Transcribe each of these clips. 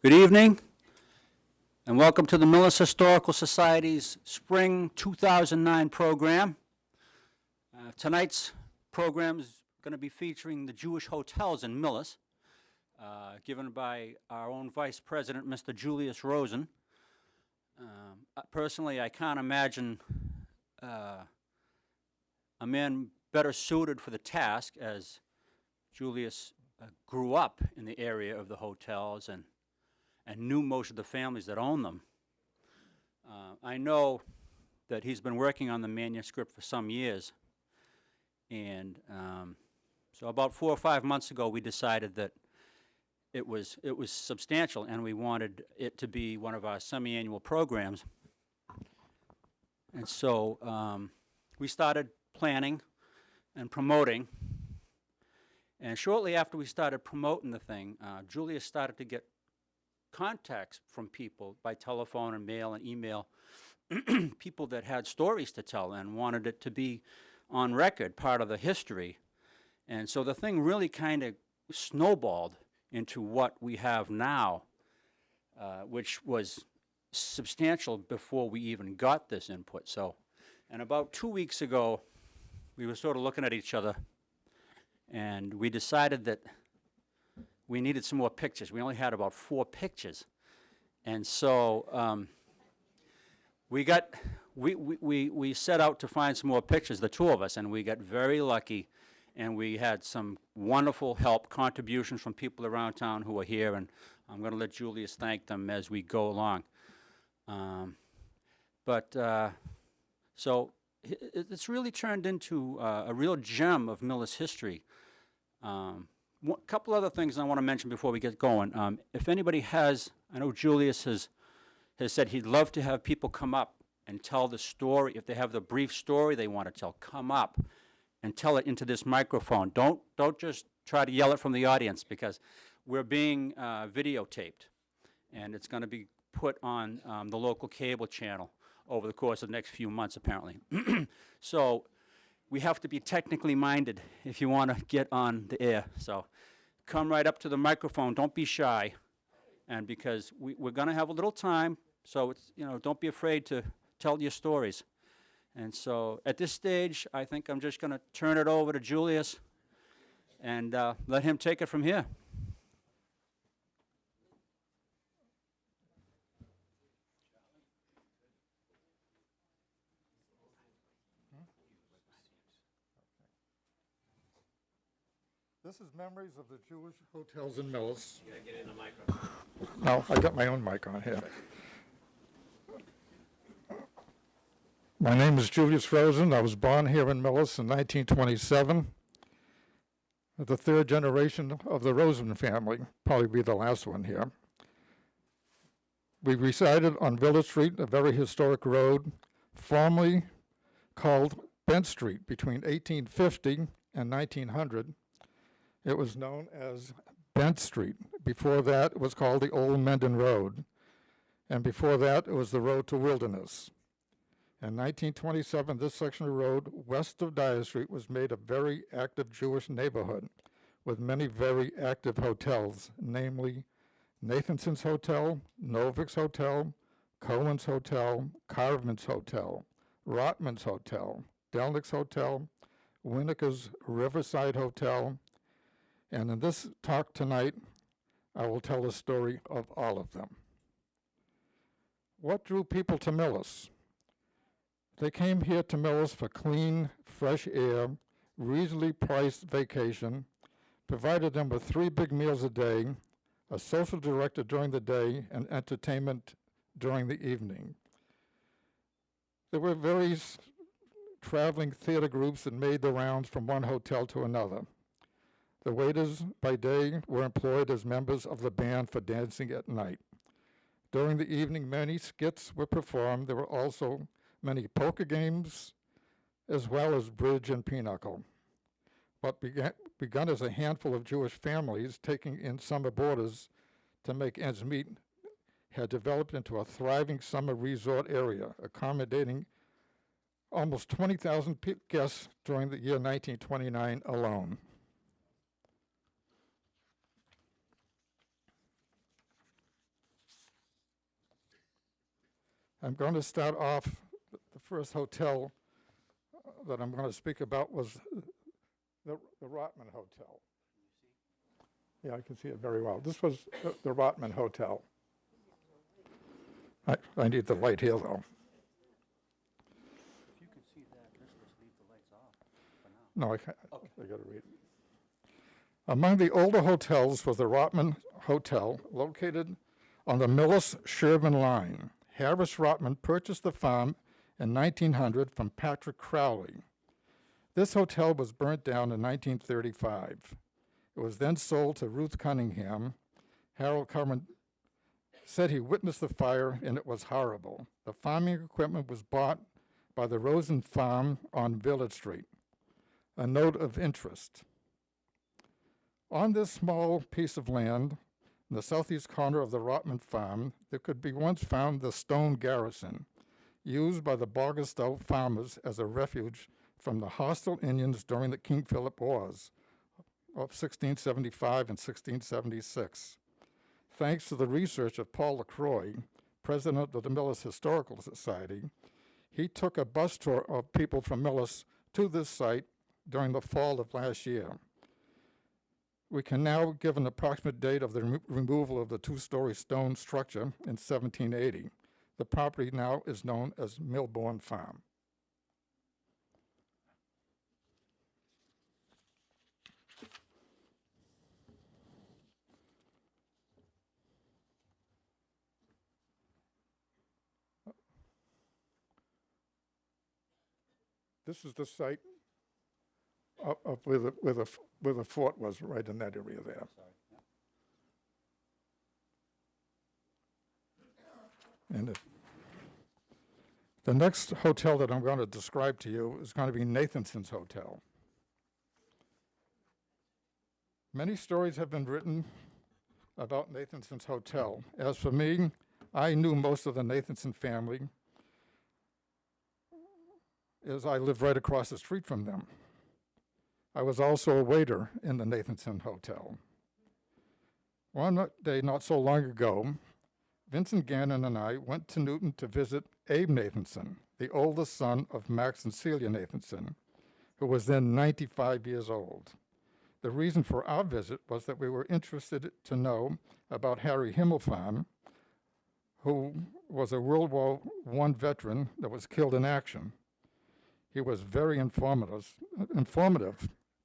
Good evening, and welcome to the Millis Historical Society's Spring 2009 program. Tonight's program is going to be featuring the Jewish hotels in Millis, given by our own Vice President, Mr. Julius Rosen. Personally, I can't imagine a man better suited for the task, as Julius grew up in the area of the hotels and knew most of the families that own them. I know that he's been working on the manuscript for some years, and so about 4 or 5 months ago we decided that it was substantial and we wanted it to be one of our semi-annual programs. And so we started planning and promoting, and shortly after we started promoting the thing, Julius started to get contacts from people by telephone and mail and email, people that had stories to tell and wanted it to be on record, part of the history. And so the thing really kind of snowballed into what we have now, which was substantial before we even got this input. So, and about 2 weeks ago, we were sort of looking at each other, and we decided that we needed some more pictures. We only had about 4 pictures. And so we set out to find some more pictures, the two of us, and we got very lucky, and we had some wonderful help, contributions from people around town who are here, and I'm going to let Julius thank them as we go along. So it's really turned into a real gem of Millis history. A couple other things I want to mention before we get going. If anybody has, I know Julius has said he'd love to have people come up and tell the story. If they have the brief story they want to tell, come up and tell it into this microphone. Don't just try to yell it from the audience, because we're being videotaped, and it's going to be put on the local cable channel over the course of the next few months, apparently. So we have to be technically minded if you want to get on the air. So come right up to the microphone. Don't be shy. And because we're going to have a little time, so it's, don't be afraid to tell your stories. And so at this stage, I think I'm just going to turn it over to Julius and let him take it from here. This is Memories of the Jewish Hotels in Millis. You got to get in the microphone. No, I got my own mic on here. My name is Julius Rosen. I was born here in Millis in 1927. The third generation of the Rosen family, probably be the last one here. We resided on Village Street, a very historic road, formerly called Bent Street, between 1850 and 1900. It was known as Bent Street. Before that, it was called the Old Menden Road. And before that, it was the road to Wilderness. In 1927, this section of road west of Dyer Street was made a very active Jewish neighborhood with many very active hotels, namely Nathanson's Hotel, Novik's Hotel, Cohen's Hotel, Carvin's Hotel, Rotman's Hotel, Delnick's Hotel, Winnicker's Riverside Hotel. And in this talk tonight, I will tell the story of all of them. What drew people to Millis? They came here to Millis for clean, fresh air, reasonably priced vacation, provided them with 3 big meals a day, a social director during the day, and entertainment during the evening. There were various traveling theater groups that made the rounds from one hotel to another. The waiters by day were employed as members of the band for dancing at night. During the evening, many skits were performed. There were also many poker games, as well as bridge and pinochle. What begun as a handful of Jewish families taking in summer boarders to make ends meet had developed into a thriving summer resort area, accommodating almost 20,000 guests during the year 1929 alone. I'm going to start off, the first hotel that I'm going to speak about was the Rotman Hotel. Yeah, I can see it very well. This was the Rotman Hotel. I need the light here, though. If you can see that, just leave the lights off for now. No, I can't. Okay. I got to read it. Among the older hotels was the Rotman Hotel, located on the Millis-Sherman line. Harris Rotman purchased the farm in 1900 from Patrick Crowley. This hotel was burnt down in 1935. It was then sold to Ruth Cunningham. Harold Curran said he witnessed the fire and it was horrible. The farming equipment was bought by the Rosen Farm on Village Street. A note of interest. On this small piece of land, in the southeast corner of the Rotman Farm, there could be once found the stone garrison, used by the Bogastow farmers as a refuge from the hostile Indians during the King Philip Wars of 1675 and 1676. Thanks to the research of Paul LaCroix, president of the Millis Historical Society, he took a bus tour of people from Millis to this site during the fall of last year. We can now give an approximate date of the removal of the two-story stone structure in 1780. The property now is known as Milbourne Farm. This is the site of where the fort was, right in that area there. And the next hotel that I'm going to describe to you is going to be Nathanson's Hotel. Many stories have been written about Nathanson's Hotel. As for me, I knew most of the Nathanson family, as I lived right across the street from them. I was also a waiter in the Nathanson Hotel. One day not so long ago, Vincent Gannon and I went to Newton to visit Abe Nathanson, the oldest son of Max and Celia Nathanson, who was then 95 years old. The reason for our visit was that we were interested to know about Harry Himmelfarb, who was a World War I veteran that was killed in action. He was very informative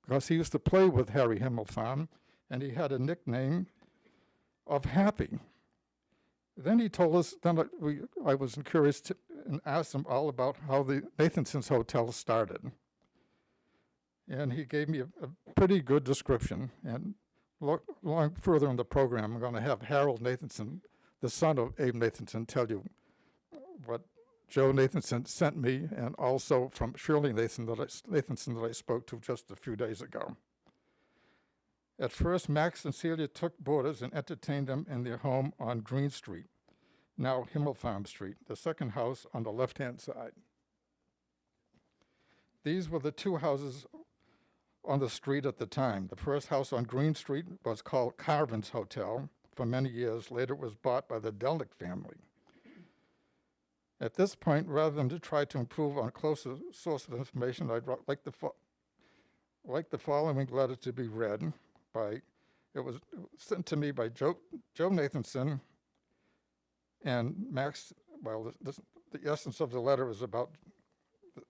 because he used to play with Harry Himmelfarb, and he had a nickname of Happy. Then he told us, I was curious and asked him all about how the Nathanson's Hotel started. And he gave me a pretty good description. And long further in the program, I'm going to have Harold Nathanson, the son of Abe Nathanson, tell you what Joe Nathanson sent me, and also from Shirley Nathanson that I spoke to just a few days ago. At first, Max and Celia took boarders and entertained them in their home on Green Street, now Himmelfarb Street, the second house on the left-hand side. These were the two houses on the street at the time. The first house on Green Street was called Carvin's Hotel for many years. Later, it was bought by the Delnick family. At this point, rather than to try to improve on a closer source of information, I'd like the following letter to be read by, it was sent to me by Joe Nathanson and Max. Well, the essence of the letter is about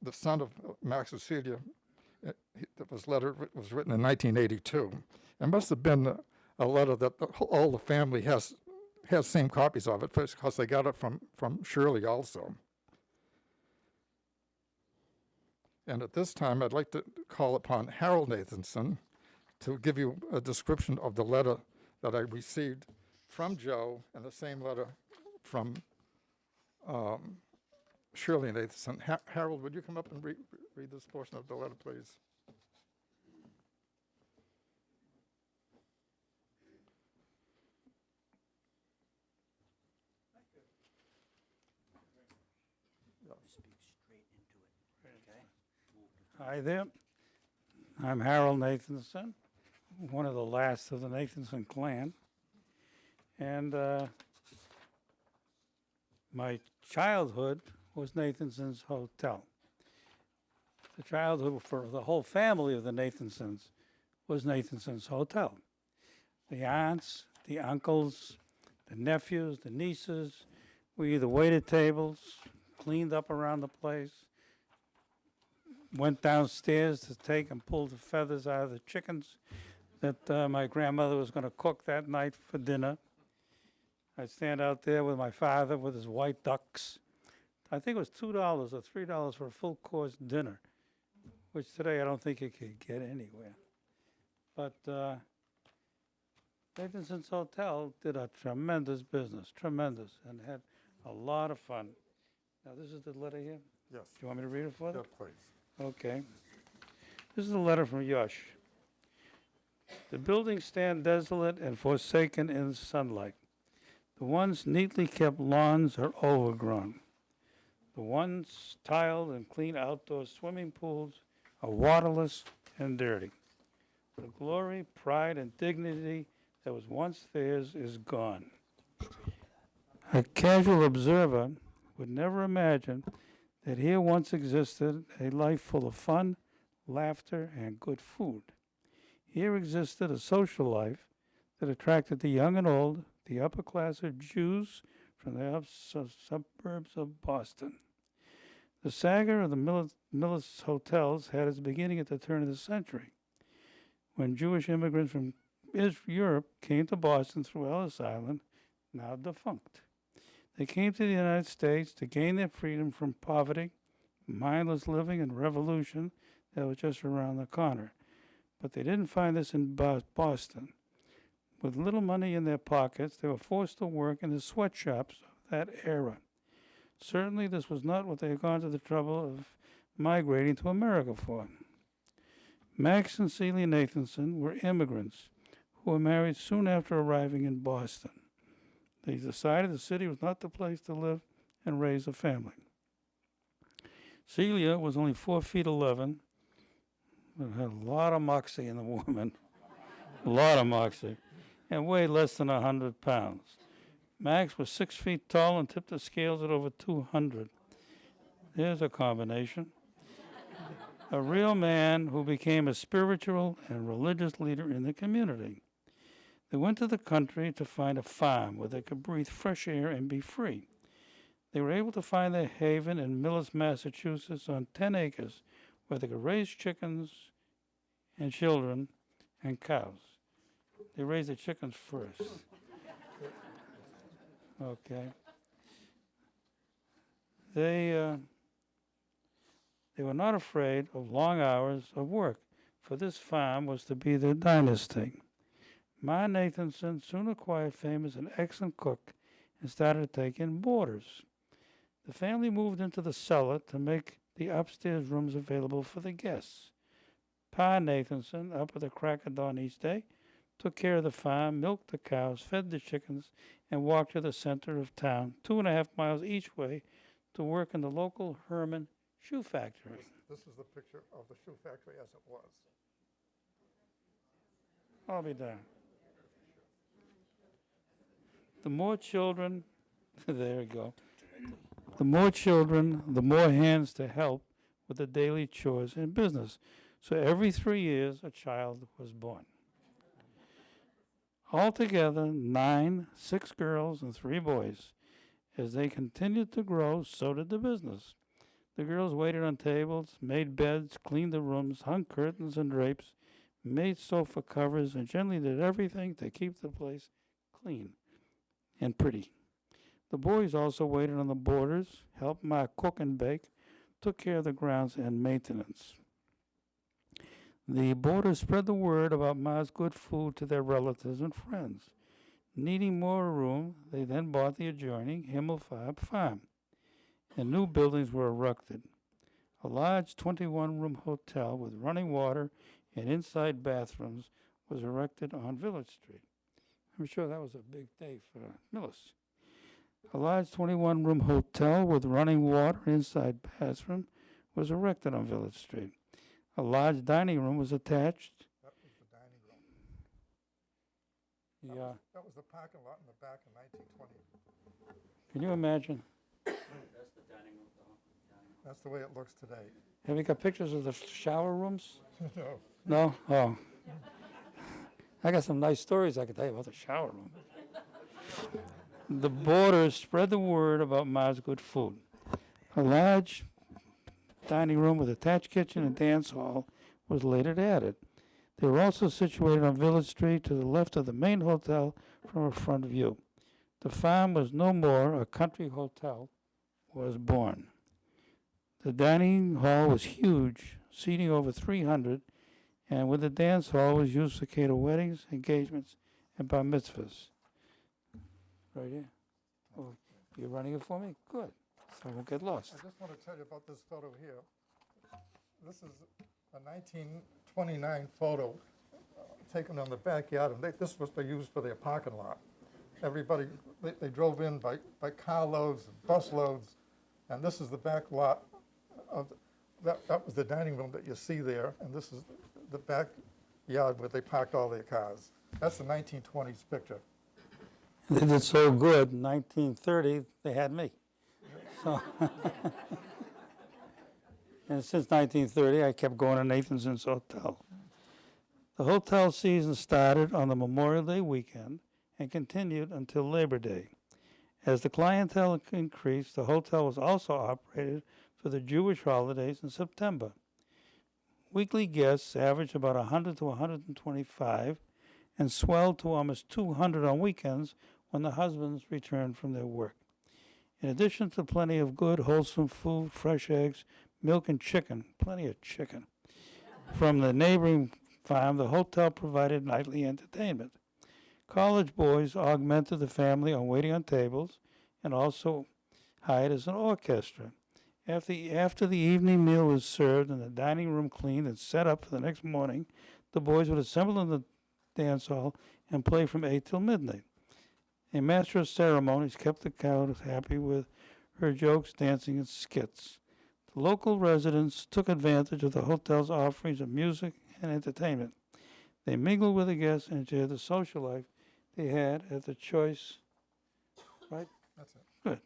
the son of Max and Celia. Letter was written in 1982. It must have been a letter that all the family has same copies of it, because they got it from Shirley also. And at this time, I'd like to call upon Harold Nathanson to give you a description of the letter that I received from Joe, and the same letter from Shirley Nathanson. Harold, would you come up and read this portion of the letter, please? Hi there. I'm Harold Nathanson, one of the last of the Nathanson clan. And My childhood was Nathanson's Hotel. The childhood for the whole family of the Nathansons was Nathanson's Hotel. The aunts, the uncles, the nephews, the nieces, we either waited tables, cleaned up around the place, went downstairs to take and pull the feathers out of the chickens that my grandmother was going to cook that night for dinner. I'd stand out there with my father with his white ducks. I think it was $2 or $3 for a full course dinner, which today I don't think you could get anywhere. But Nathanson's Hotel did a tremendous business, tremendous, and had a lot of fun. Now, this is the letter here. Yes. Do you want me to read it for them? please. Okay. This is a letter from Yosh. The buildings stand desolate and forsaken in the sunlight. The once neatly kept lawns are overgrown. The once tiled and clean outdoor swimming pools are waterless and dirty. The glory, pride, and dignity that was once theirs is gone. A casual observer would never imagine that here once existed a life full of fun, laughter, and good food. Here existed a social life that attracted the young and old, the upper class of Jews from the suburbs of Boston. The saga of the Millis hotels had its beginning at the turn of the century, when Jewish immigrants from Europe came to Boston through Ellis Island, now defunct. They came to the United States to gain their freedom from poverty, mindless living, and revolution that was just around the corner. But they didn't find this in Boston. With little money in their pockets, they were forced to work in the sweatshops of that era. Certainly, this was not what they had gone to the trouble of migrating to America for. Max and Celia Nathanson were immigrants who were married soon after arriving in Boston. They decided the city was not the place to live and raise a family. Celia was only 4'11", but had a lot of moxie in the woman, a lot of moxie, and weighed less than 100 pounds. Max was 6 feet tall and tipped the scales at over 200. There's a combination. A real man who became a spiritual and religious leader in the community. They went to the country to find a farm where they could breathe fresh air and be free. They were able to find their haven in Millis, Massachusetts, on 10 acres where they could raise chickens and children and cows. They raised the chickens first. Okay. They were not afraid of long hours of work, for this farm was to be their dynasty. Ma Nathanson soon acquired fame as an excellent cook and started to take in boarders. The family moved into the cellar to make the upstairs rooms available for the guests. Pa Nathanson, up at the crack of dawn each day, took care of the farm, milked the cows, fed the chickens, and walked to the center of town, 2.5 miles each way, to work in the local Herman shoe factory. This is the picture of the shoe factory as it was. I'll be darned. The more children, there you go. The more children, the more hands to help with the daily chores and business. So every 3 years, a child was born. Altogether, 9, 6 girls and 3 boys. As they continued to grow, so did the business. The girls waited on tables, made beds, cleaned the rooms, hung curtains and drapes, made sofa covers, and generally did everything to keep the place clean and pretty. The boys also waited on the boarders, helped Ma cook and bake, took care of the grounds and maintenance. The boarders spread the word about Ma's good food to their relatives and friends. Needing more room, they then bought the adjoining Himmelfarb farm, and new buildings were erected. A large 21-room hotel with running water and inside bathrooms was erected on Village Street. I'm sure that was a big day for Millis. A large 21-room hotel with running water and inside bathroom was erected on Village Street. A large dining room was attached. That was the dining room. Yeah. That was the parking lot in the back in 1920. Can you imagine? That's the way it looks today. Have you got pictures of the shower rooms? No. No? Oh. I got some nice stories I could tell you about the shower room. The boarders spread the word about Ma's good food. A large dining room with attached kitchen and dance hall was later added. They were also situated on Village Street to the left of the main hotel from a front view. The farm was no more, a country hotel was born. The dining hall was huge, seating over 300, and with the dance hall was used to cater weddings, engagements, and bar mitzvahs. Right here. Oh, you're running it for me? Good. So I won't get lost. I just want to tell you about this photo here. This is a 1929 photo taken on the backyard, and this was they used for their parking lot. Everybody, they drove in by carloads, and bus loads, and this is the back lot of, that was the dining room that you see there, and this is the backyard where they parked all their cars. That's the 1920s picture. They did so good, in 1930, they had me. So, and since 1930, I kept going to Nathanson's Hotel. The hotel season started on the Memorial Day weekend and continued until Labor Day. As the clientele increased, the hotel was also operated for the Jewish holidays in September. Weekly guests averaged about 100 to 125 and swelled to almost 200 on weekends when the husbands returned from their work. In addition to plenty of good, wholesome food, fresh eggs, milk, and chicken, plenty of chicken, from the neighboring farm, the hotel provided nightly entertainment. College boys augmented the family on waiting on tables and also hired as an orchestra. After the evening meal was served and the dining room cleaned and set up for the next morning, the boys would assemble in the dance hall and play from 8 till midnight. A master of ceremonies kept the crowd happy with her jokes, dancing, and skits. The local residents took advantage of the hotel's offerings of music and entertainment. They mingled with the guests and shared the social life they had at the choice, right? That's it. Good.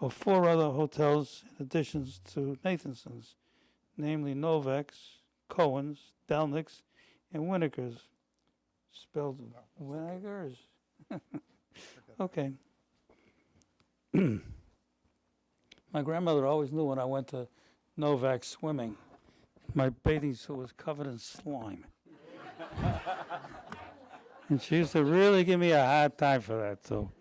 Of 4 other hotels in addition to Nathanson's, namely Novak's, Cohen's, Delnick's, and Winneker's. Spelled Winneker's. Okay. My grandmother always knew when I went to Novak swimming, my bathing suit was covered in slime. And she used to really give me a hard time for that, so.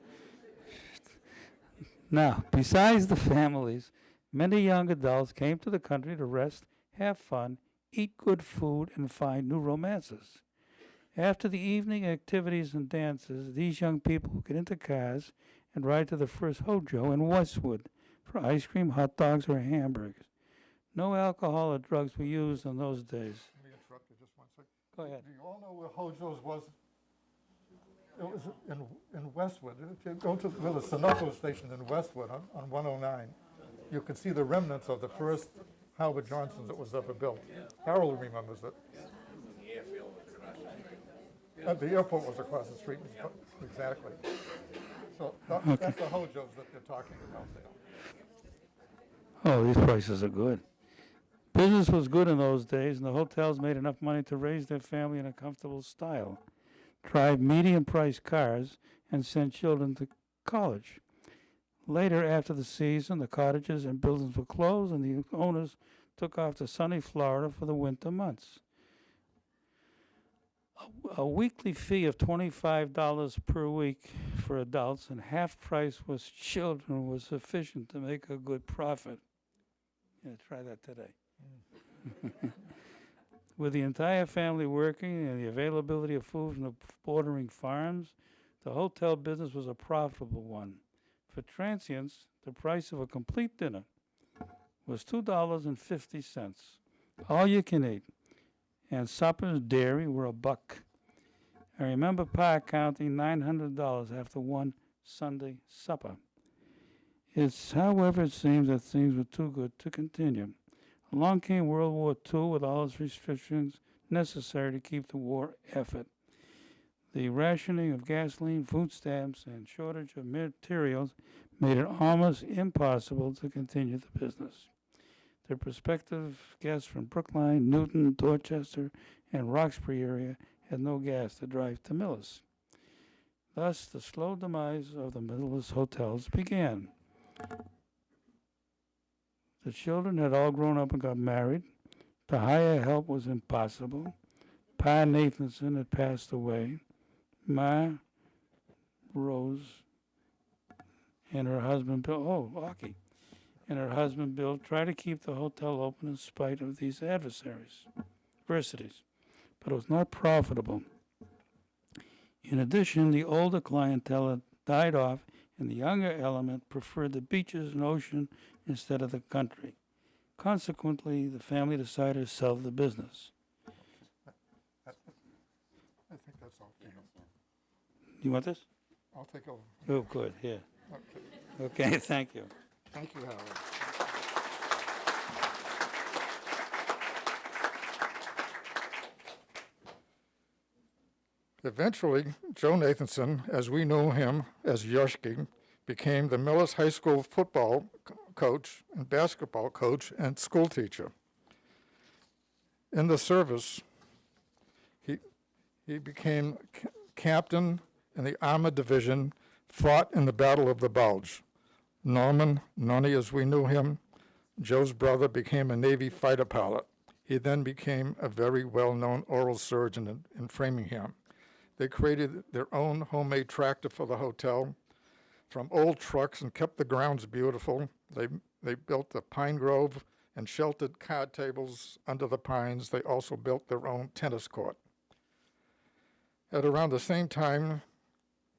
Now, besides the families, many young adults came to the country to rest, have fun, eat good food, and find new romances. After the evening activities and dances, these young people would get into cars and ride to the first Hojo in Westwood for ice cream, hot dogs, or hamburgers. No alcohol or drugs were used in those days. Let me interrupt you just 1 second. Go ahead. Do you all know where Hojo's was? It was in Westwood. If you go to the Sunoco station in Westwood on 109, you can see the remnants of the first Howard Johnson that was ever built. Harold remembers it. The airport was across the street, exactly. So that's the Hojos that they're talking about there. Oh, these prices are good. Business was good in those days, and the hotels made enough money to raise their family in a comfortable style, drive medium-priced cars, and send children to college. Later, after the season, the cottages and buildings were closed, and the owners took off to sunny Florida for the winter months. A weekly fee of $25 per week for adults and half price was children was sufficient to make a good profit. Yeah, try that today. With the entire family working and the availability of food from the bordering farms, the hotel business was a profitable one. For transients, the price of a complete dinner was $2.50, all you can eat, and suppers, dairy were $1. I remember Pa counting $900 after one Sunday supper. However, it seems that things were too good to continue. Along came World War II with all its restrictions necessary to keep the war effort. The rationing of gasoline, food stamps, and shortage of materials made it almost impossible to continue the business. The prospective guests from Brookline, Newton, Dorchester, and Roxbury area had no gas to drive to Millis. Thus, the slow demise of the Millis hotels began. The children had all grown up and got married. To hire help was impossible. Pa Nathanson had passed away. Ma Rose and her husband Bill, and her husband Bill tried to keep the hotel open in spite of these adversities, but it was not profitable. In addition, the older clientele had died off, and the younger element preferred the beaches and ocean instead of the country. Consequently, the family decided to sell the business. I think that's all. You want this? I'll take over. Oh, good, here. Okay. Okay, thank you. Thank you, Howard. Eventually, Joe Nathanson, as we knew him as Yoshki, became the Millis High School football coach and basketball coach and school teacher. In the service, he became captain in the Armored Division, fought in the Battle of the Bulge. Norman, Nonny as we knew him, Joe's brother, became a Navy fighter pilot. He then became a very well-known oral surgeon in Framingham. They created their own homemade tractor for the hotel from old trucks and kept the grounds beautiful. They built a pine grove and sheltered card tables under the pines. They also built their own tennis court. At around the same time,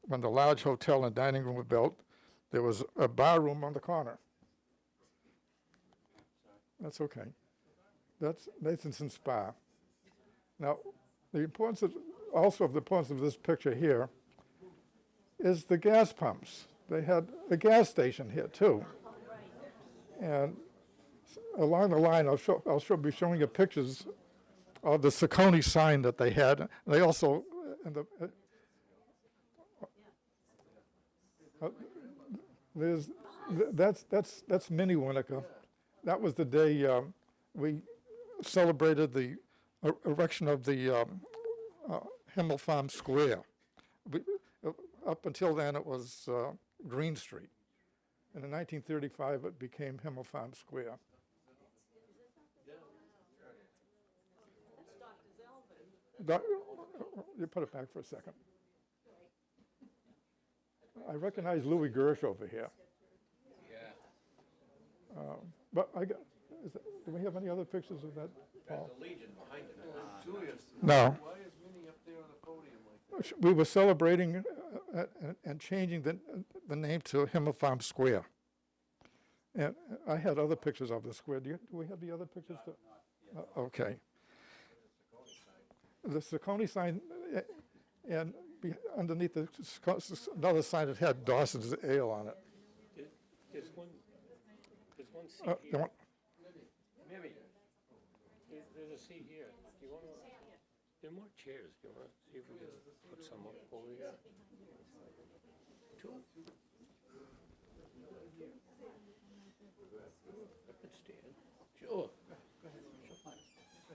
when the large hotel and dining room were built, there was a bar room on the corner. That's okay. That's Nathanson's Spa. Now, the importance of this picture here is the gas pumps. They had a gas station here too. And along the line, I'll be showing you pictures of the Saucony sign that they had. They also, that's Minnie Winnica. That was the day we celebrated the erection of the Himmel Farm Square. Up until then, it was Green Street. And in 1935, it became Himmel Farm Square. You put it back for a second. I recognize Louis Gersh over here. Yeah. But do we have any other pictures of that, Paul? There's a Legion behind it. No. Why is Minnie up there on the podium like that? We were celebrating and changing the name to Himmel Farm Square. And I had other pictures of the square. Do we have the other pictures? Okay. The Saucony sign, and underneath another sign that had Dawson's Ale on it. There's one seat You here. want- Mary, there's a seat here. Do you want to, there are more chairs. Do you want to see if we can put some up over here? Two? I could stand. Sure.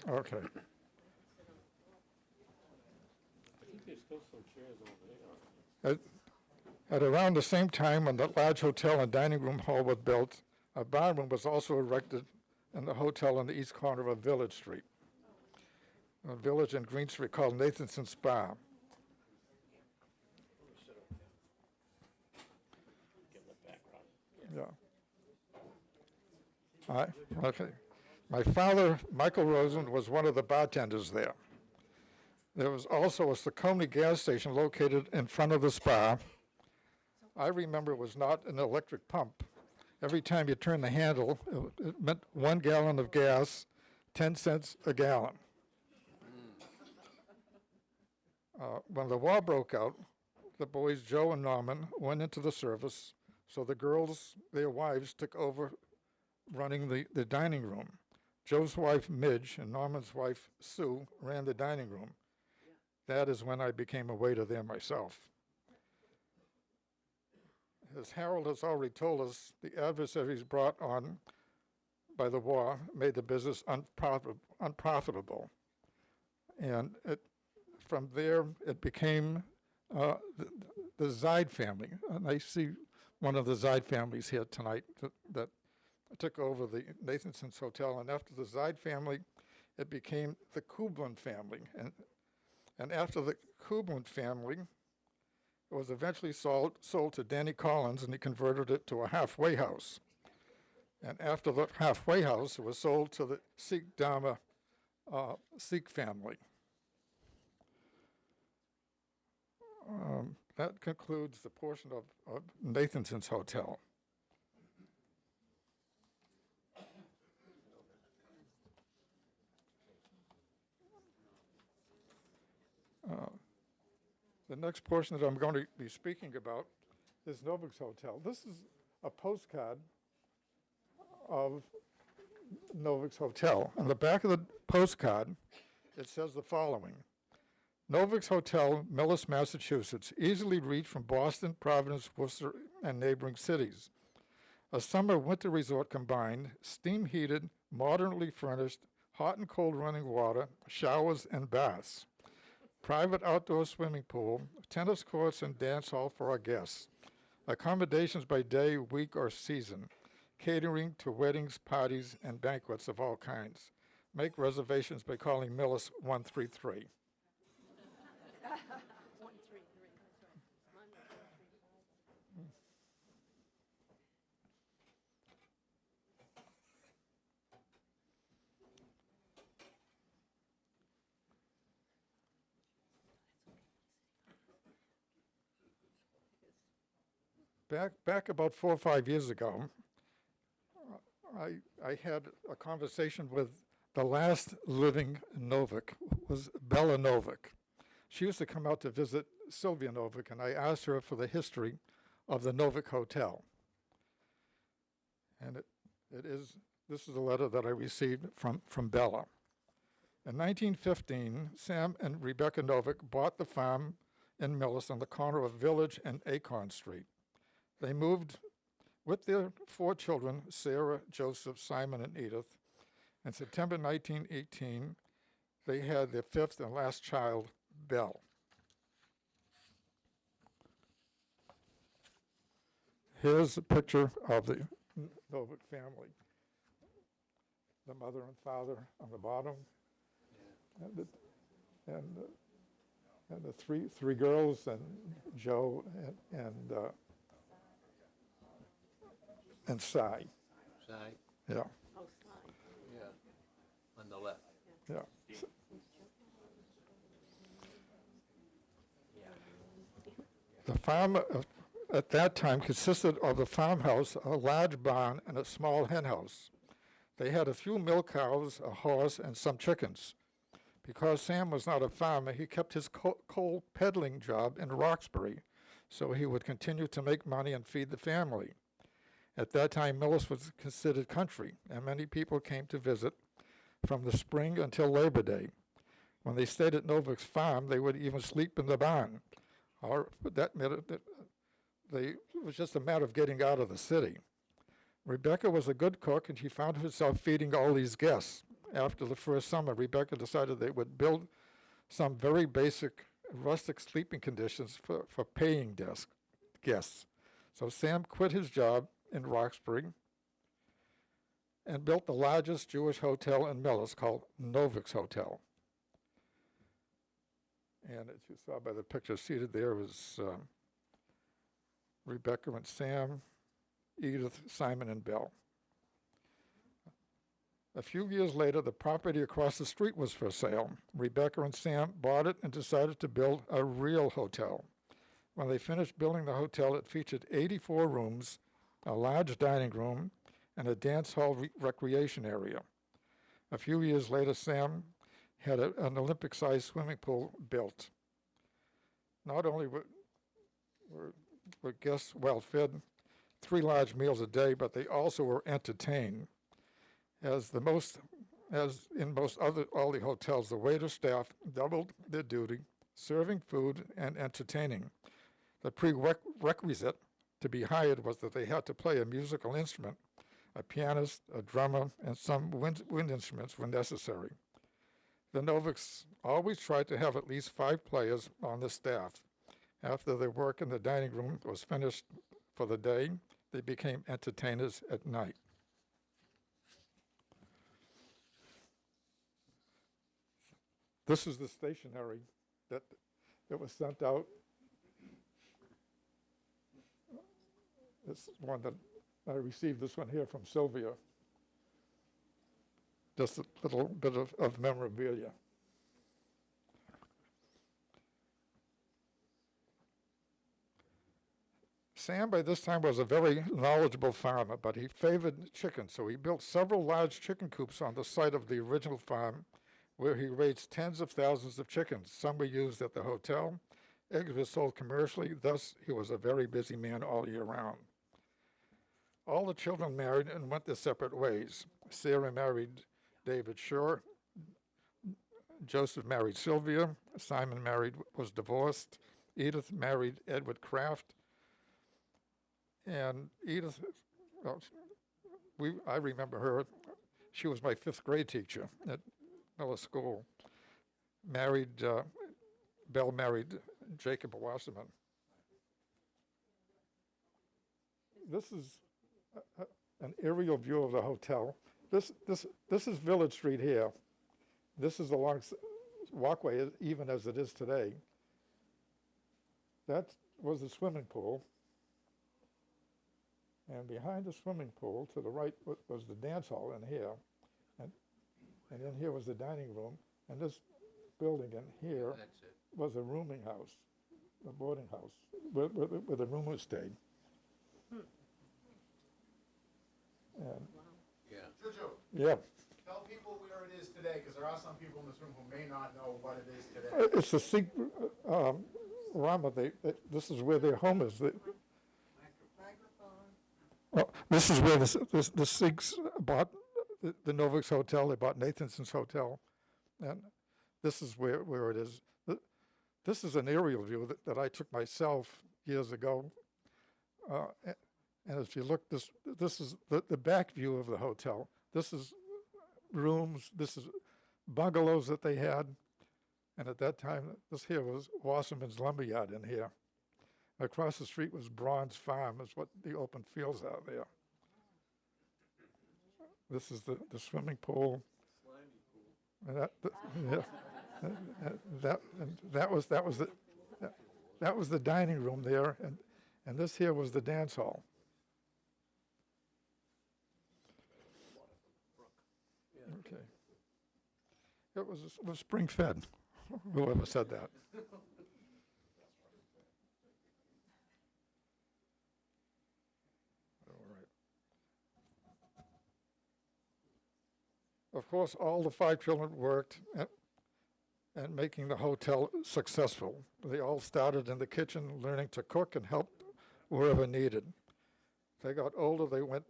Okay. I think there's still some chairs over there. At around the same time when the large hotel and dining room hall was built, a bar room was also erected in the hotel on the east corner of Village Street. A village in Green Street called Nathanson's Spa. Get in the background. Yeah. Okay. My father, Michael Rosen, was one of the bartenders there. There was also a Saucony gas station located in front of the spa. I remember it was not an electric pump. Every time you turn the handle, it meant 1 gallon of gas, 10 cents a gallon. When the war broke out, the boys, Joe and Norman, went into the service, so the girls, their wives, took over running the dining room. Joe's wife, Midge, and Norman's wife, Sue, ran the dining room. that is when I became a waiter there myself. As Harold has already told us, the adversaries brought on by the war made the business unprofitable. And from there, it became the Zide family. And I see one of the Zide families here tonight that took over the Nathanson's Hotel. And after the Zide family, it became the Kublin family. And after the Kublin family, it was eventually sold to Danny Collins, and he converted it to a halfway house. And after the halfway house, it was sold to the Sikh Dharma Sikh family. That concludes the portion of Nathanson's Hotel. The next portion that I'm going to be speaking about is Novik's Hotel. This is a postcard of Novik's Hotel. On the back of the postcard, it says the following: Novik's Hotel, Millis, Massachusetts, easily reached from Boston, Providence, Worcester, and neighboring cities. A summer-winter resort combined, steam-heated, modernly furnished, hot and cold running water, showers, and baths. Private outdoor swimming pool, tennis courts, and dance hall for our guests. Accommodations by day, week, or season. Catering to weddings, parties, and banquets of all kinds. Make reservations by calling Millis 133. Back about 4 or 5 years ago, I had a conversation with the last living Novik, was Bella Novik. She used to come out to visit Sylvia Novik, and I asked her for the history of the Novik Hotel. And this is a letter that I received from Bella. In 1915, Sam and Rebecca Novik bought the farm in Millis on the corner of Village and Acorn Street. They moved with their 4 children, Sarah, Joseph, Simon, and Edith. In September 1918, they had their 5th and last child, Belle. Here's a picture of the Novik family. The mother and father on the bottom, and the three girls, and Joe and Cy. Side, Yeah, yeah, on the left. yeah. The farm at that time consisted of a farmhouse, a large barn, and a small hen house. They had a few milk cows, a horse, and some chickens. Because Sam was not a farmer, he kept his coal peddling job in Roxbury, so he would continue to make money and feed the family. At that time, Millis was considered country, and many people came to visit from the spring until Labor Day. When they stayed at Novik's farm, they would even sleep in the barn. Or it was just a matter of getting out of the city. Rebecca was a good cook, and she found herself feeding all these guests. After the first summer, Rebecca decided they would build some very basic rustic sleeping conditions for paying guests. So Sam quit his job in Roxbury and built the largest Jewish hotel in Millis called Novik's Hotel. And as you saw by the picture seated there was Rebecca and Sam, Edith, Simon, and Belle. A few years later, the property across the street was for sale. Rebecca and Sam bought it and decided to build a real hotel. When they finished building the hotel, it featured 84 rooms, a large dining room, and a dance hall recreation area. A few years later, Sam had an Olympic-sized swimming pool built. Not only were guests well fed, 3 large meals a day, but they also were entertained. As in all the hotels, the waiter staff doubled their duty serving food, and entertaining. The prerequisite to be hired was that they had to play a musical instrument. A pianist, a drummer, and some wind instruments were necessary. The Noviks always tried to have at least 5 players on the staff. After their work in the dining room was finished for the day, they became entertainers at night. This is the stationery that was sent out. This is one that I received, this one here from Sylvia. Just a little bit of memorabilia. Sam, by this time, was a very knowledgeable farmer, but he favored chickens, so he built several large chicken coops on the site of the original farm, where he raised tens of thousands of chickens. Some were used at the hotel. Eggs were sold commercially, thus he was a very busy man all year round. All the children married and went their separate ways. Sarah married David Shore. Joseph married Sylvia. Simon was divorced. Edith married Edward Kraft. And Edith, well, I remember her. She was my 5th grade teacher at Millis School. Belle married Jacob Wasserman. This is an aerial view of the hotel. This is Village Street here. This is the long walkway, even as it is today. That was the swimming pool. And behind the swimming pool, to the right, was the dance hall in here. And in here was the dining room. And this building in here was a rooming house, a boarding house, where the roomers stayed. And Yeah. Jojo, yeah, tell people where it is today, because there are some people in this room who may not know what it is today. it's the Sikh Rama. This is where their home is. Well, this is where the Sikhs bought the Noviks Hotel. They bought Nathanson's Hotel, and this is where it is. This is an aerial view that I took myself years ago. And if you look, this is the back view of the hotel. This is rooms, this is bungalows that they had. And at that time, this here was Wasserman's Lumberyard in here. Across the street was Braun's Farm, is what the open fields are there. This is the swimming pool. And that was the dining room there, and this here was the dance hall. Okay. It was spring fed. Whoever said that. All right. Of course, all the 5 children worked at making the hotel successful. They all started in the kitchen, learning to cook and help wherever needed. They got older, they went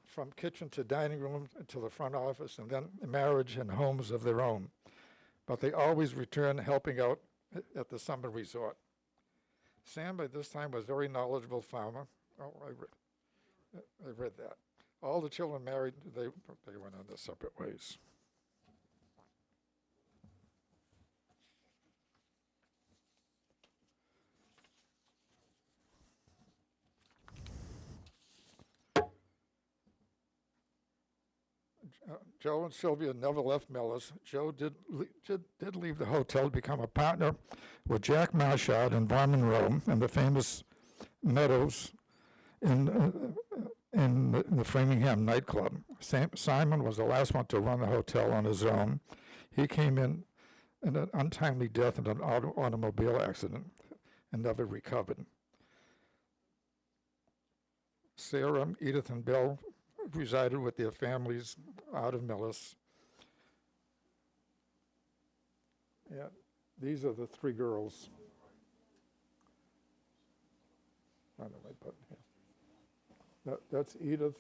from kitchen to dining room to the front office, and then marriage and homes of their own. But they always returned helping out at the summer resort. Sam, by this time, was a very knowledgeable farmer. Oh, I read that. All the children married, they went on their separate ways. Joe and Sylvia never left Millis. Joe did leave the hotel to become a partner with Jack Marchard and Von Monroe in the famous Meadows in the Framingham nightclub. Simon was the last one to run the hotel on his own. He came in an untimely death in an automobile accident and never recovered. Sarah, Edith, and Bill resided with their families out of Millis. Yeah, these are the 3 girls. Find the right button here. That's Edith,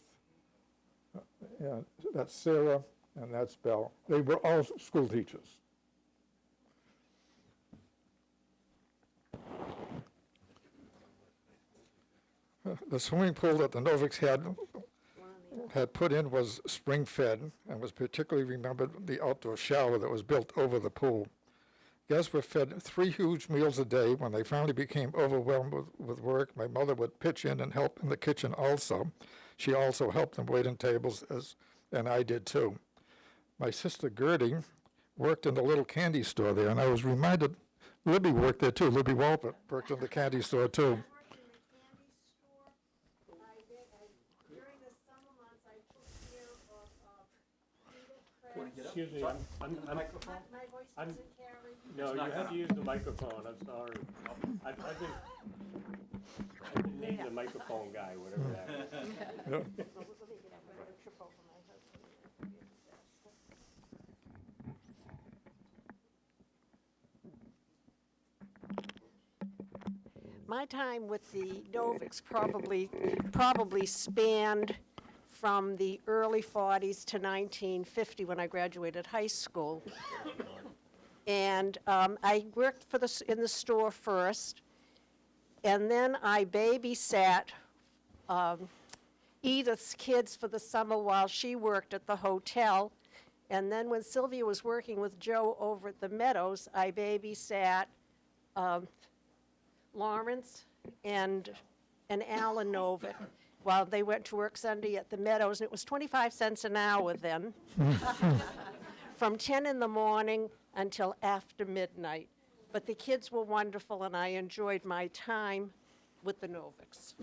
and that's Sarah, and that's Belle. They were all school teachers. The swimming pool that the Noviks had put in was spring-fed and was particularly remembered the outdoor shower that was built over the pool. Guests were fed 3 huge meals a day. When they finally became overwhelmed with work, my mother would pitch in and help in the kitchen also. She also helped them wait on tables, and I did too. My sister Gertie worked in the little candy store there, and I was reminded Libby worked there too. Libby Walpert worked in the candy store too. Worked in the candy store. During the summer months, I took care of peanut crabs. Excuse me, I'm, My voice I'm- doesn't carry. no, you have to use the microphone, I'm sorry. I've been named the microphone guy, whatever that is. My time with the Noviks probably spanned from the early 40s to 1950 when I graduated high school. And I worked in the store first, and then I babysat Edith's kids for the summer while she worked at the hotel. And then when Sylvia was working with Joe over at the Meadows, I babysat Lawrence and Alan Novick while they went to work Sunday at the Meadows, and it was 25 cents an hour then, from 10 in the morning until after midnight. But the kids were wonderful, and I enjoyed my time with the Noviks.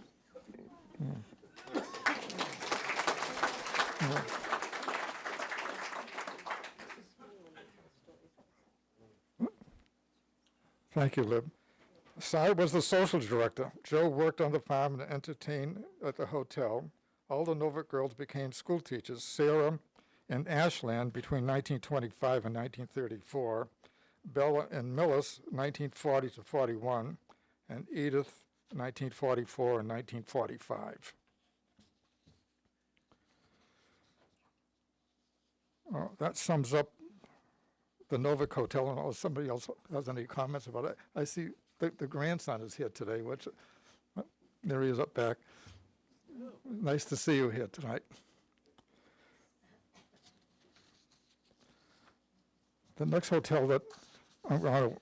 Thank you, Lib. Cy was the social director. Joe worked on the farm and entertained at the hotel. All the Novick girls became school teachers. Sarah and Ashland between 1925 and 1934. Bella and Millis, 1940 to 41. And Edith, 1944 and 1945. That sums up the Novick Hotel, unless somebody else has any comments about it. I see the grandson is here today, which, there he is up back. Nice to see you here tonight. The next hotel that I'm going to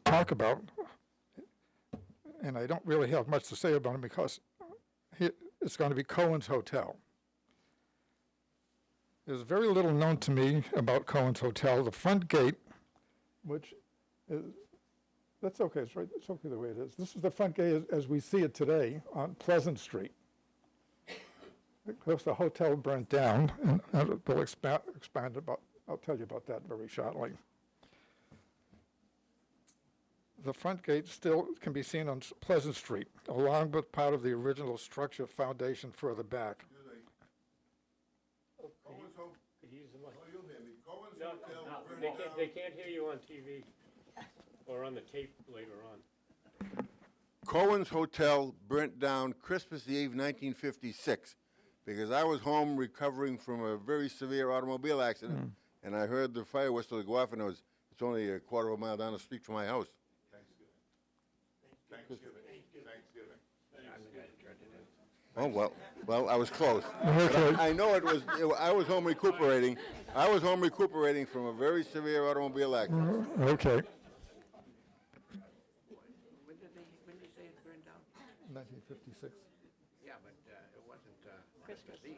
talk about, and I don't really have much to say about it because it's going to be Cohen's Hotel. There's very little known to me about Cohen's Hotel. The front gate, which is, that's okay, it's right, it's okay the way it is. This is the front gate as we see it today on Pleasant Street. Because the hotel burnt down, and we'll expand about, I'll tell you about that very shortly. The front gate still can be seen on Pleasant Street, along with part of the original structure foundation further back. Could you use the mic? No, they can't hear you on TV or on the tape later on. Cohen's Hotel burnt down Christmas Eve, 1956, because I was home recovering from a very severe automobile accident, and I heard the fire whistle go off, and it's only a quarter of a mile down the street from my house. Oh, well, I was close. But I know I was home recuperating. I was home recuperating from a very severe automobile accident. Okay. When did you say it burned down? 1956. Yeah, but it wasn't Christmas Eve.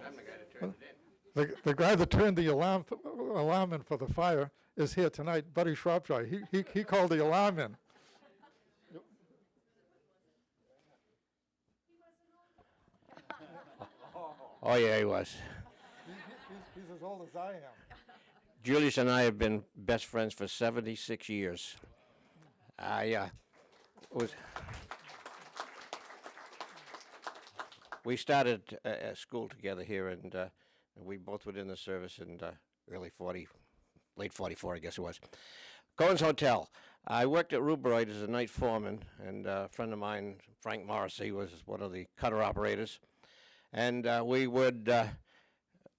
I'm the guy that turned it in. The guy that turned the alarm in for the fire is here tonight, Buddy Shropshire. He called the alarm in. Oh, yeah, he was. He's as old as I am. Julius and I have been best friends for 76 years. We started at school together here, and we both were in the service in late 44, I guess it was. Cohen's Hotel. I worked at Ruberoid as a night foreman, and a friend of mine, Frank Morrissey, was one of the cutter operators. And we would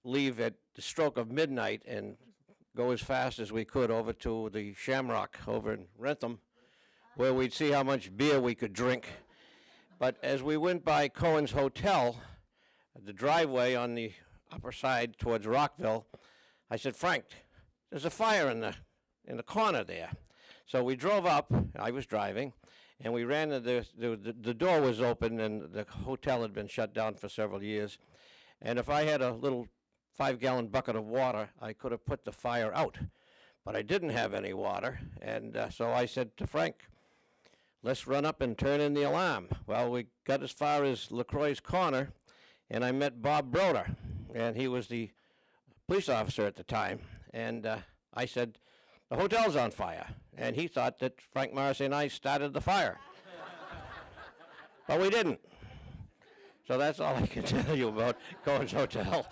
leave at the stroke of midnight and go as fast as we could over to the Shamrock over in Rentham, where we'd see how much beer we could drink But as we went by Cohen's Hotel, the driveway on the upper side towards Rockville, I said, Frank, there's a fire in the corner there. So we drove up, I was driving, and we ran to the door was open and the hotel had been shut down for several years. And if I had a little 5-gallon bucket of water, I could have put the fire out. But I didn't have any water, and so I said to Frank, let's run up and turn in the alarm. Well, we got as far as LaCroix's Corner, and I met Bob Broder, and he was the police officer at the time. And I said, the hotel's on fire. And he thought that Frank Morrissey and I started the fire. But we didn't. So that's all I can tell you about Cohen's Hotel.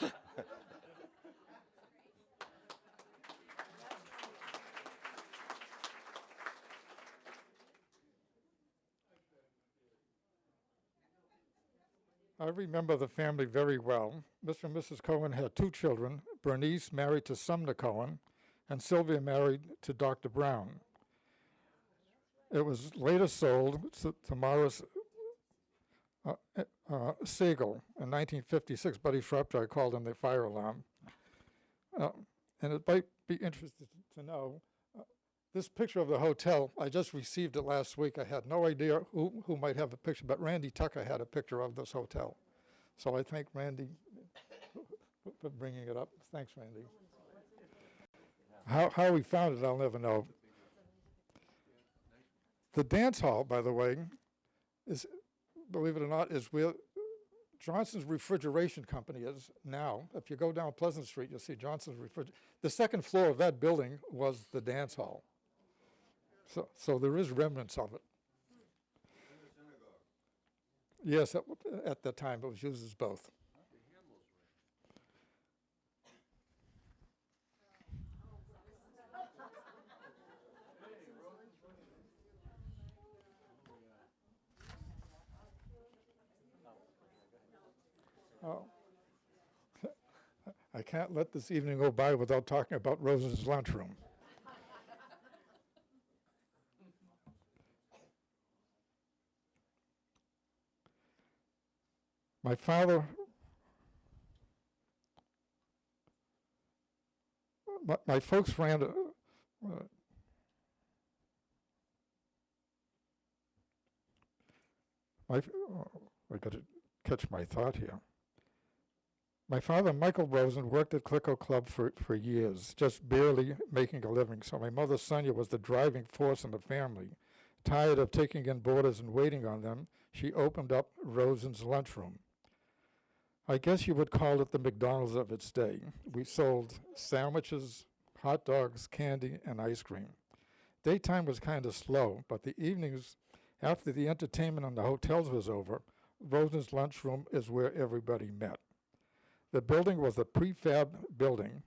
I remember the family very well. Mr. and Mrs. Cohen had 2 children, Bernice married to Sumner Cohen, and Sylvia married to Dr. Brown. It was later sold to Morris Siegel in 1956. Buddy Shrubside called in the fire alarm. And it might be interesting to know, this picture of the hotel, I just received it last week. I had no idea who might have a picture, but Randy Tucker had a picture of this hotel. So I thank Randy for bringing it up. Thanks, Randy. How we found it, I'll never know. The dance hall, by the way, is, believe it or not, is where Johnson's Refrigeration Company is now. If you go down Pleasant Street, you'll see Johnson's Refrigeration. The second floor of that building was the dance hall. So there is remnants of it. Yes, at the time it was used as both. Oh. I can't let this evening go by without talking about Rosen's lunchroom. My father, my folks ran I got to catch my thought here. My father, Michael Rosen, worked at Clicquot Club for years, just barely making a living. So my mother, Sonia, was the driving force in the family. Tired of taking in boarders and waiting on them, she opened up Rosen's lunchroom. I guess you would call it the McDonald's of its day. We sold sandwiches, hot dogs, candy, and ice cream. Daytime was kind of slow, but the evenings, after the entertainment in the hotels was over, Rosen's lunchroom is where everybody met. The building was a prefab building.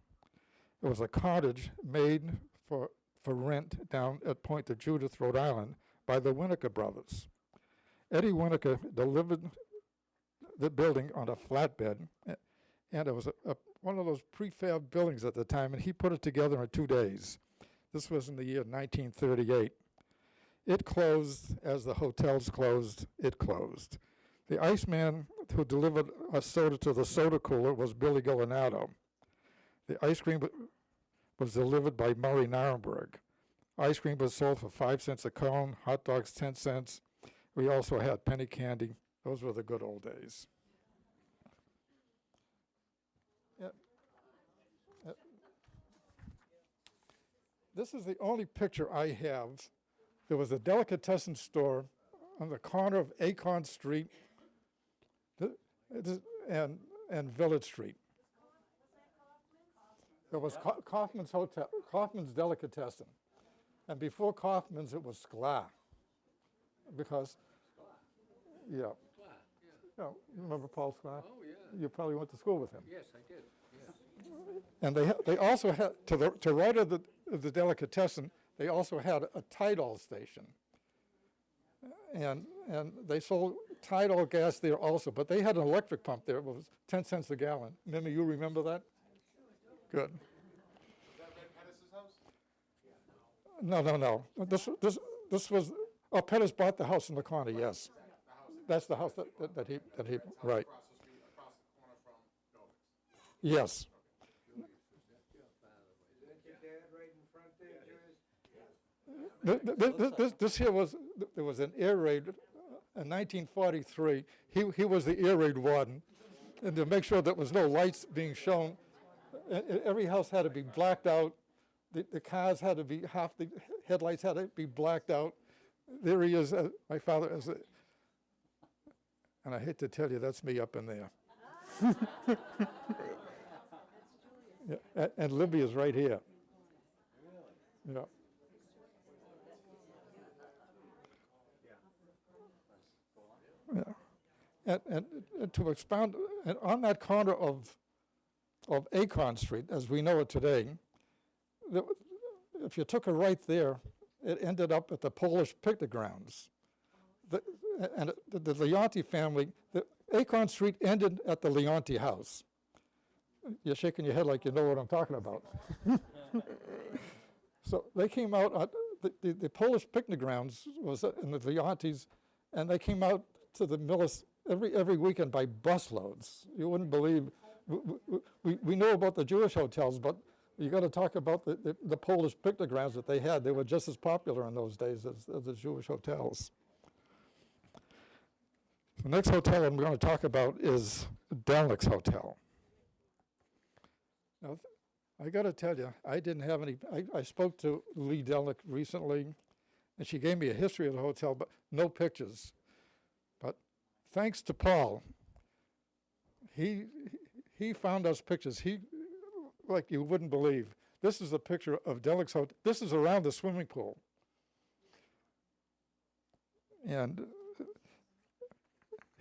It was a cottage made for rent down at Point of Judith, Rhode Island, by the Winokur brothers. Eddie Winokur delivered the building on a flatbed, and it was one of those prefab buildings at the time, and he put it together in 2 days. This was in the year 1938. It closed as the hotels closed, it closed. The Iceman who delivered a soda to the soda cooler was Billy Gillinado. The ice cream was delivered by Murray Narenberg. Ice cream was sold for 5 cents a cone, hot dogs 10 cents. We also had penny candy. Those were the good old days. This is the only picture I have. There was a delicatessen store on the corner of Acorn Street and Village Street. It was Kaufman's Hotel, Kaufman's Delicatessen. And before Kaufman's, it was Sklar. Because, yeah. Yeah, you remember Paul Sklar? Oh, yeah. You probably went to school with him. Yes, I did, yes. And they also had, to right of the delicatessen, they also had a Tidal station. And they sold Tidal gas there also, but they had an electric pump there. It was 10 cents a gallon. Mimi, you remember that? Good. Is that Red Pettis' house? No. This was, Pettis bought the house in the corner, yes. that's the house that he, right. Across the street, across the corner from Novick's. Yes. This here was, there was an air raid in 1943. He was the air raid warden. And to make sure there was no lights being shown, every house had to be blacked out. The cars had to be, half the headlights had to be blacked out. There he is, my father is, and I hate to tell you, that's me up in there. Yeah, and Libby is right here. Yeah. Yeah. And to expound, and on that corner of Acorn Street, as we know it today, if you took a right there, it ended up at the Polish picnic grounds. The Leonti family, Acorn Street ended at the Leonti house. You're shaking your head like you know what I'm talking about. So they came out, the Polish picnic grounds was in the Leontis, and they came out to the Millis every weekend by busloads. You wouldn't believe. We know about the Jewish hotels, but you got to talk about the Polish picnic grounds that they had. They were just as popular in those days as the Jewish hotels. The next hotel I'm going to talk about is Delnick's Hotel. Now, I got to tell you, I didn't have any. I spoke to Lee Delnick recently, and she gave me a history of the hotel, but no pictures. But thanks to Paul, he found us pictures. Like you wouldn't believe. This is a picture of Delnick's Hotel. This is around the swimming pool. And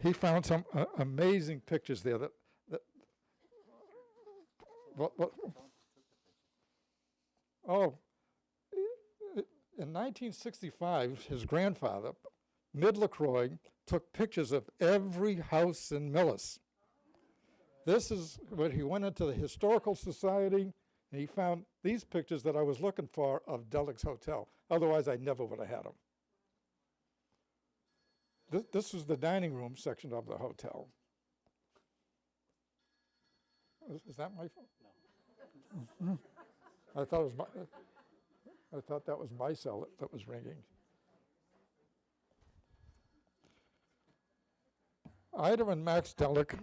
he found some amazing pictures there in 1965, his grandfather, Mid LaCroix, took pictures of every house in Millis. This is when he went into the Historical Society, and he found these pictures that I was looking for of Delnick's Hotel. Otherwise, I never would have had them. This is the dining room section of the hotel. Is that my phone? No. I thought that was my cell that was ringing. Ida and Max Delnick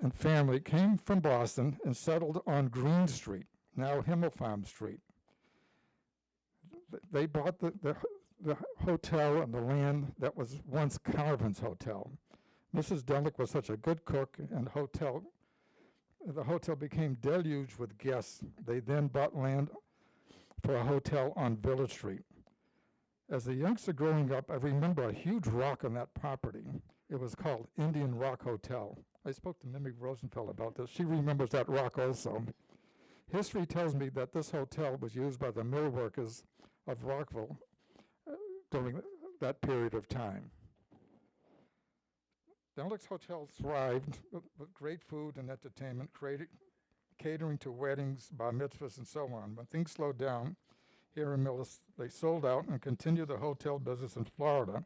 and family came from Boston and settled on Green Street, now Himmelfarm Street. They bought the hotel and the land that was once Carvin's Hotel. Mrs. Delnick was such a good cook, and the hotel became deluged with guests. They then bought land for a hotel on Village Street. As a youngster growing up, I remember a huge rock on that property. It was called Indian Rock Hotel. I spoke to Mimi Rosenfeld about this. She remembers that rock also. History tells me that this hotel was used by the mill workers of Rockville during that period of time. Delnick's Hotel thrived with great food and entertainment, catering to weddings, bar mitzvahs, and so on. When things slowed down here in Millis, they sold out and continued the hotel business in Florida,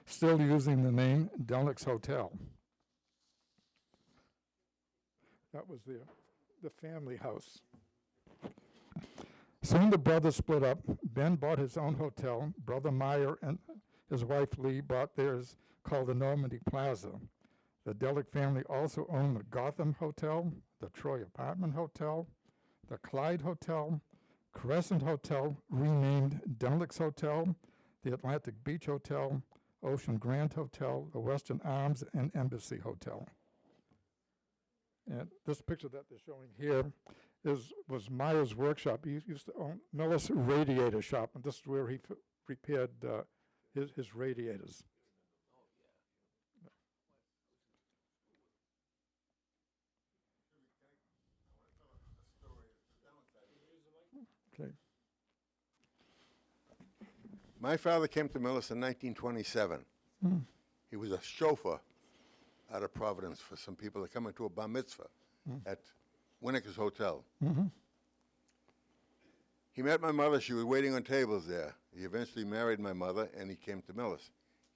still using the name Delnick's Hotel. That was the family house. Soon the brothers split up. Ben bought his own hotel. Brother Meyer and his wife Lee bought theirs, called the Normandy Plaza. The Delnick family also owned the Gotham Hotel, the Troy Apartment Hotel, the Clyde Hotel, Crescent Hotel, renamed Delnick's Hotel, the Atlantic Beach Hotel, Ocean Grand Hotel, the Western Arms, and Embassy Hotel. And this picture that they're showing here was Meyer's workshop. He used to own Millis Radiator Shop, and this is where he repaired his radiators. Okay. My father came to Millis in 1927. He was a chauffeur out of Providence for some people that come into a bar mitzvah at Winnicker's Hotel. He met my mother. She was waiting on tables there. He eventually married my mother, and he came to Millis.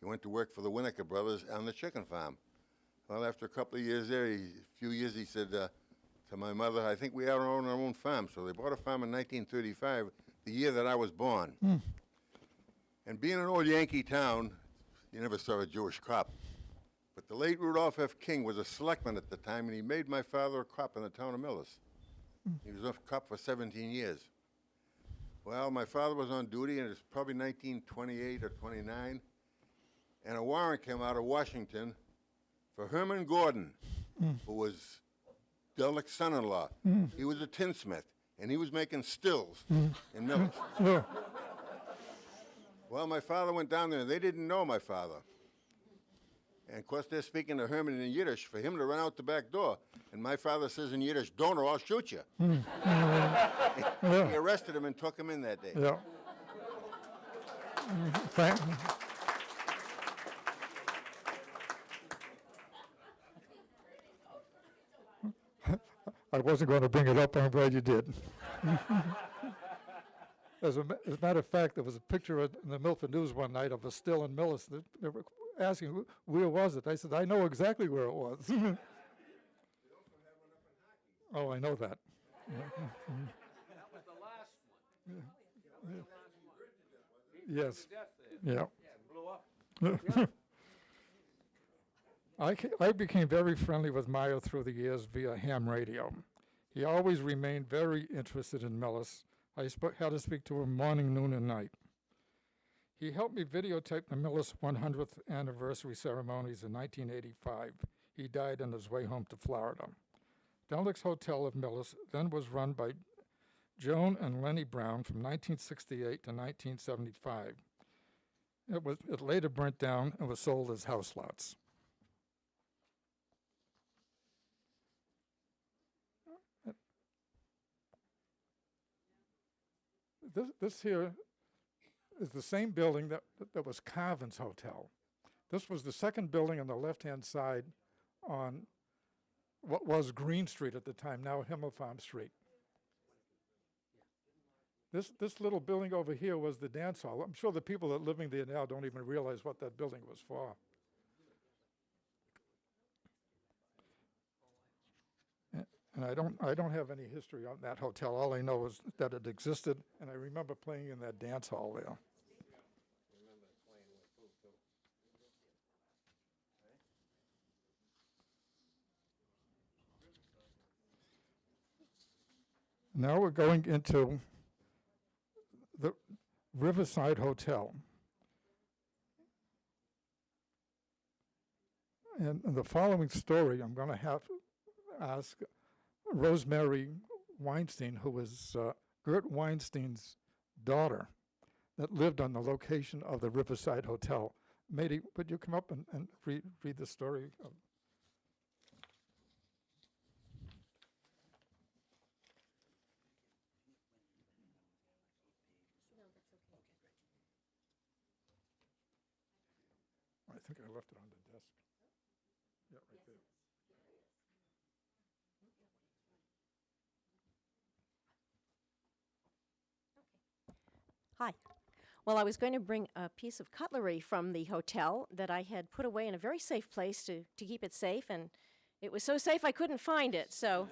He went to work for the Winnecker brothers on the chicken farm. Well, after a couple of years there, a few years, he said to my mother, I think we ought to own our own farm. So they bought a farm in 1935, the year that I was born. And being an old Yankee town, you never saw a Jewish cop. But the late Rudolph F. King was a selectman at the time, and he made my father a cop in the town of Millis. He was a cop for 17 years. Well, my father was on duty, and it was probably 1928 or 29, and a warrant came out of Washington for Herman Gordon, who was Delick's son-in-law. He was a tinsmith, and he was making stills in Millis. Well, my father went down there, and they didn't know my father. And, of course, they're speaking to Herman in Yiddish for him to run out the back door. And my father says in Yiddish, "Don't or I'll shoot you." He arrested him and took him in that day. Yeah. Thank, I wasn't going to bring it up, I'm glad you did. As a matter of fact, there was a picture in the Milford News one night of a still in Millis. They were asking, where was it? I said, I know exactly where it was. Oh, I know that. That was the last one. Yes. Death there. Yeah. Blew up. I became very friendly with Meyer through the years via ham radio. He always remained very interested in Millis. I had to speak to him morning, noon, and night. He helped me videotape the Millis 100th anniversary ceremonies in 1985. He died on his way home to Florida. Delick's Hotel of Millis then was run by Joan and Lenny Brown from 1968 to 1975. It later burnt down and was sold as house lots. This here is the same building that was Carvin's Hotel. This was the second building on the left-hand side on what was Green Street at the time, now Himmelfarm Street. This little building over here was the dance hall. I'm sure the people that are living there now don't even realize what that building was for. And I don't have any history on that hotel. All I know is that it existed, and I remember playing in that dance hall there. Now we're going into the Riverside Hotel. And the following story, I'm going to have to ask Rosemary Weinstein, who was Gert Weinstein's daughter, that lived on the location of the Riverside Hotel. Mady, would you come up and read the story? I think I left it on the desk. Yeah, right there. Hi. Well, I was going to bring a piece of cutlery from the hotel that I had put away in a very safe place to keep it safe, and it was so safe I couldn't find it. So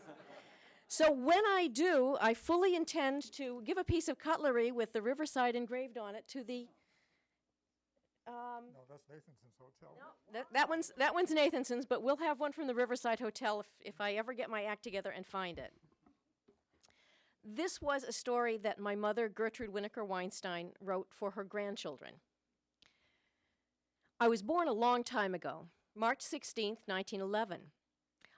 when I do, I fully intend to give a piece of cutlery with the Riverside engraved on it to the... No, that's Nathanson's Hotel. No, that one's Nathanson's, but we'll have one from the Riverside Hotel if I ever get my act together and find it. This was a story that my mother, Gertrude Winnecker Weinstein, wrote for her grandchildren. I was born a long time ago, March 16th, 1911.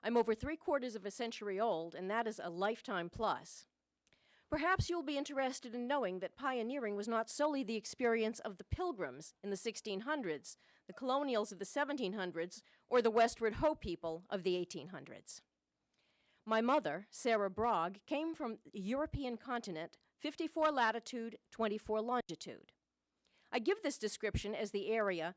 I'm over 3/4 of a century old, and that is a lifetime plus. Perhaps you'll be interested in knowing that pioneering was not solely the experience of the Pilgrims in the 1600s, the Colonials of the 1700s, or the Westward Ho people of the 1800s. My mother, Sarah Brogg, came from the European continent, 54 latitude, 24 longitude. I give this description as the area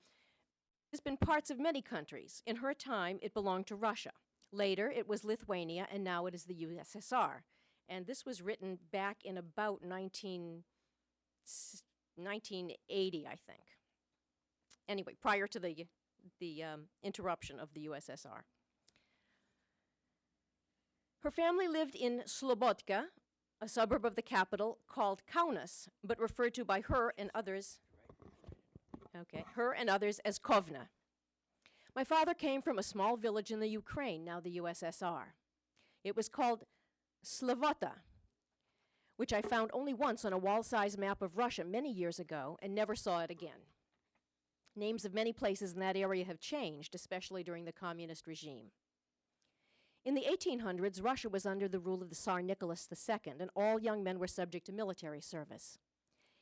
has been parts of many countries. In her time, it belonged to Russia. Later, it was Lithuania, and now it is the USSR. And this was written back in about 1980, I think. Anyway, prior to the interruption of the USSR. Her family lived in Slobodka, a suburb of the capital called Kaunas, but referred to by her and others as Kovna. My father came from a small village in the Ukraine, now the USSR. It was called Slavota, which I found only once on a wall-sized map of Russia many years ago and never saw it again. Names of many places in that area have changed, especially during the communist regime. In the 1800s, Russia was under the rule of the Tsar Nicholas II, and all young men were subject to military service.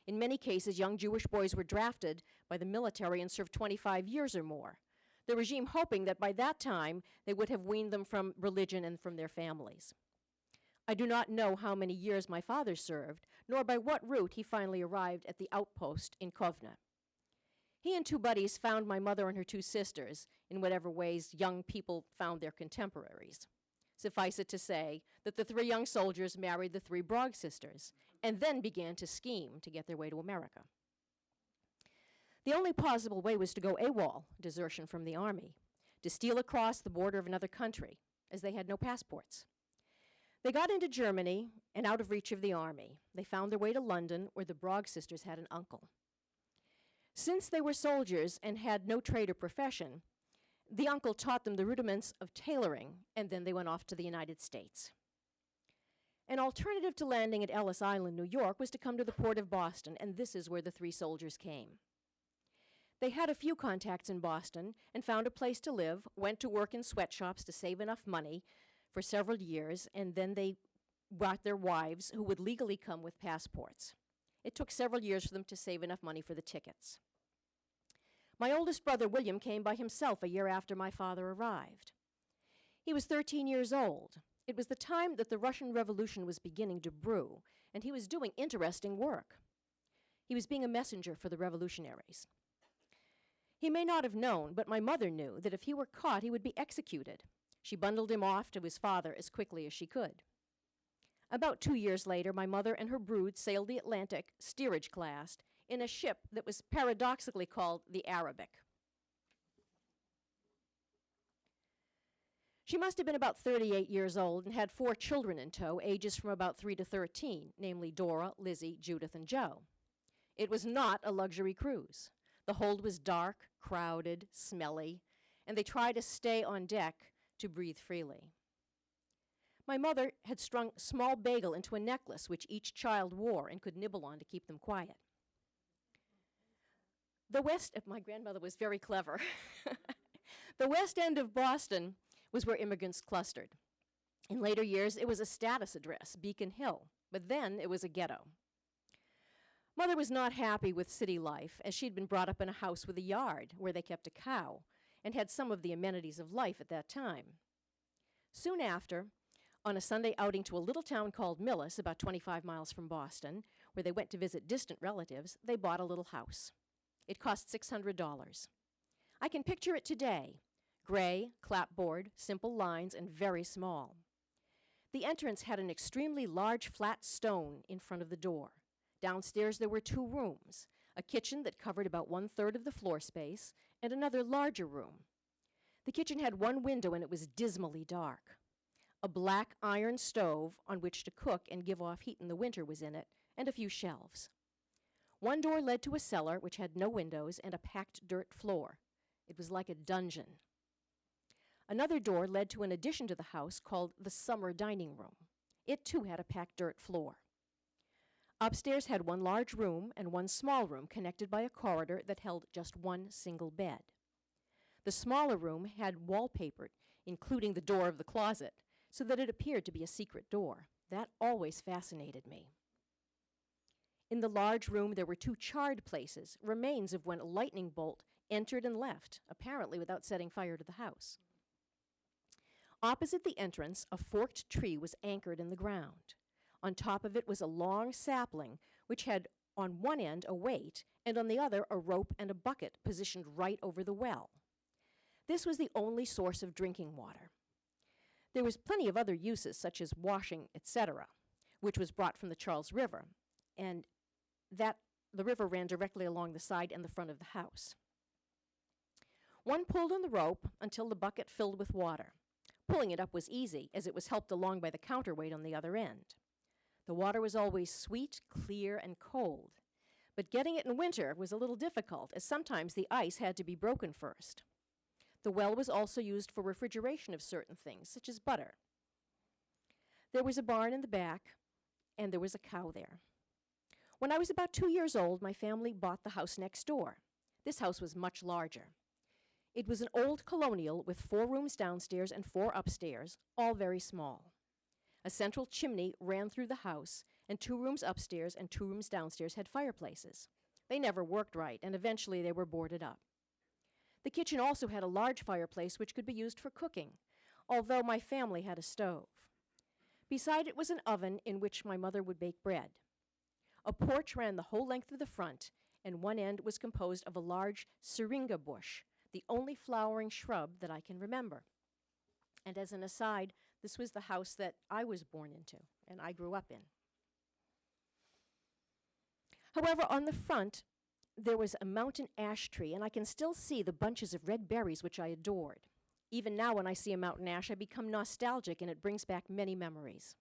In many cases, young Jewish boys were drafted by the military and served 25 years or more, the regime hoping that by that time they would have weaned them from religion and from their families. I do not know how many years my father served, nor by what route he finally arrived at the outpost in Kovna. He and two buddies found my mother and her two sisters in whatever ways young people found their contemporaries. Suffice it to say that the three young soldiers married the three Brog sisters and then began to scheme to get their way to America. The only possible way was to go AWOL, desertion from the army, to steal across the border of another country, as they had no passports. They got into Germany and out of reach of the army. They found their way to London, where the Brog sisters had an uncle. Since they were soldiers and had no trade or profession, the uncle taught them the rudiments of tailoring, and then they went off to the United States. An alternative to landing at Ellis Island, New York, was to come to the port of Boston, and this is where the three soldiers came. They had a few contacts in Boston and found a place to live, went to work in sweatshops to save enough money for several years, and then they brought their wives, who would legally come with passports. It took several years for them to save enough money for the tickets. My oldest brother, William, came by himself a year after my father arrived. He was 13 years old. It was the time that the Russian Revolution was beginning to brew, and he was doing interesting work. He was being a messenger for the revolutionaries. He may not have known, but my mother knew that if he were caught, he would be executed. She bundled him off to his father as quickly as she could. About 2 years later, my mother and her brood sailed the Atlantic, steerage class, in a ship that was paradoxically called the Arabic. She must have been about 38 years old and had 4 children in tow, ages from about 3 to 13, namely Dora, Lizzie, Judith, and Joe. It was not a luxury cruise. The hold was dark, crowded, smelly, and they tried to stay on deck to breathe freely. My mother had strung small bagel into a necklace which each child wore and could nibble on to keep them quiet. My grandmother was very clever. The west end of Boston was where immigrants clustered. In later years, it was a status address, Beacon Hill, but then it was a ghetto. Mother was not happy with city life, as she'd been brought up in a house with a yard where they kept a cow and had some of the amenities of life at that time. Soon after, on a Sunday outing to a little town called Millis, about 25 miles from Boston, where they went to visit distant relatives, they bought a little house. It cost $600. I can picture it today. Gray, clapboard, simple lines, and very small. The entrance had an extremely large flat stone in front of the door. Downstairs there were 2 rooms, a kitchen that covered about 1/3 of the floor space, and another larger room. The kitchen had 1 window and it was dismally dark. A black iron stove on which to cook and give off heat in the winter was in it, and a few shelves. 1 door led to a cellar which had no windows and a packed dirt floor. It was like a dungeon. Another door led to an addition to the house called the summer dining room. It too had a packed dirt floor. Upstairs had 1 large room and 1 small room connected by a corridor that held just 1 single bed. The smaller room had wallpapered, including the door of the closet, so that it appeared to be a secret door. That always fascinated me. In the large room there were 2 charred places, remains of when a lightning bolt entered and left, apparently without setting fire to the house. Opposite the entrance, a forked tree was anchored in the ground. On top of it was a long sapling, which had on one end a weight, and on the other a rope and a bucket positioned right over the well. This was the only source of drinking water. There was plenty of other uses, such as washing, etc., which was brought from the Charles River, and the river ran directly along the side and the front of the house. One pulled on the rope until the bucket filled with water. Pulling it up was easy, as it was helped along by the counterweight on the other end. The water was always sweet, clear, and cold. But getting it in winter was a little difficult, as sometimes the ice had to be broken first. The well was also used for refrigeration of certain things, such as butter. There was a barn in the back, and there was a cow there. When I was about 2 years old, my family bought the house next door. This house was much larger. It was an old colonial with 4 rooms downstairs and 4 upstairs, all very small. A central chimney ran through the house, and 2 rooms upstairs and 2 rooms downstairs had fireplaces. They never worked right, and eventually they were boarded up. The kitchen also had a large fireplace which could be used for cooking, although my family had a stove. Beside it was an oven in which my mother would bake bread. A porch ran the whole length of the front, and one end was composed of a large syringa bush, the only flowering shrub that I can remember. And as an aside, this was the house that I was born into and I grew up in. However, on the front, there was a mountain ash tree, and I can still see the bunches of red berries which I adored. Even now, when I see a mountain ash, I become nostalgic, and it brings back many memories.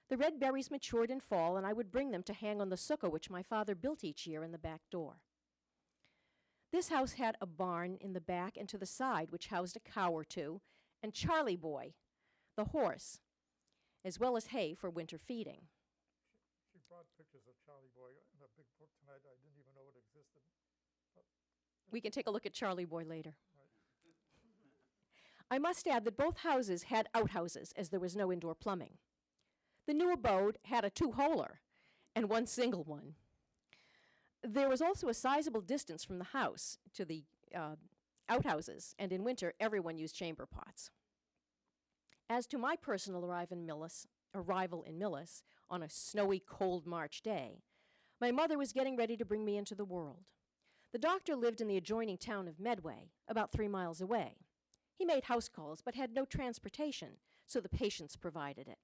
The red berries matured in fall, and I would bring them to hang on the sukkah which my father built each year in the back door. This house had a barn in the back and to the side, which housed a cow or 2, and Charlie Boy, the horse, as well as hay for winter feeding. She brought pictures of Charlie Boy in a big book tonight. I didn't even know it existed. We can take a look at Charlie Boy later. I must add that both houses had outhouses, as there was no indoor plumbing. The new abode had a 2-holer and 1 single one. There was also a sizable distance from the house to the outhouses, and in winter, everyone used chamber pots. As to my personal arrival in Millis on a snowy, cold March day, my mother was getting ready to bring me into the world. The doctor lived in the adjoining town of Medway, about 3 miles away. He made house calls, but had no transportation, so the patients provided it.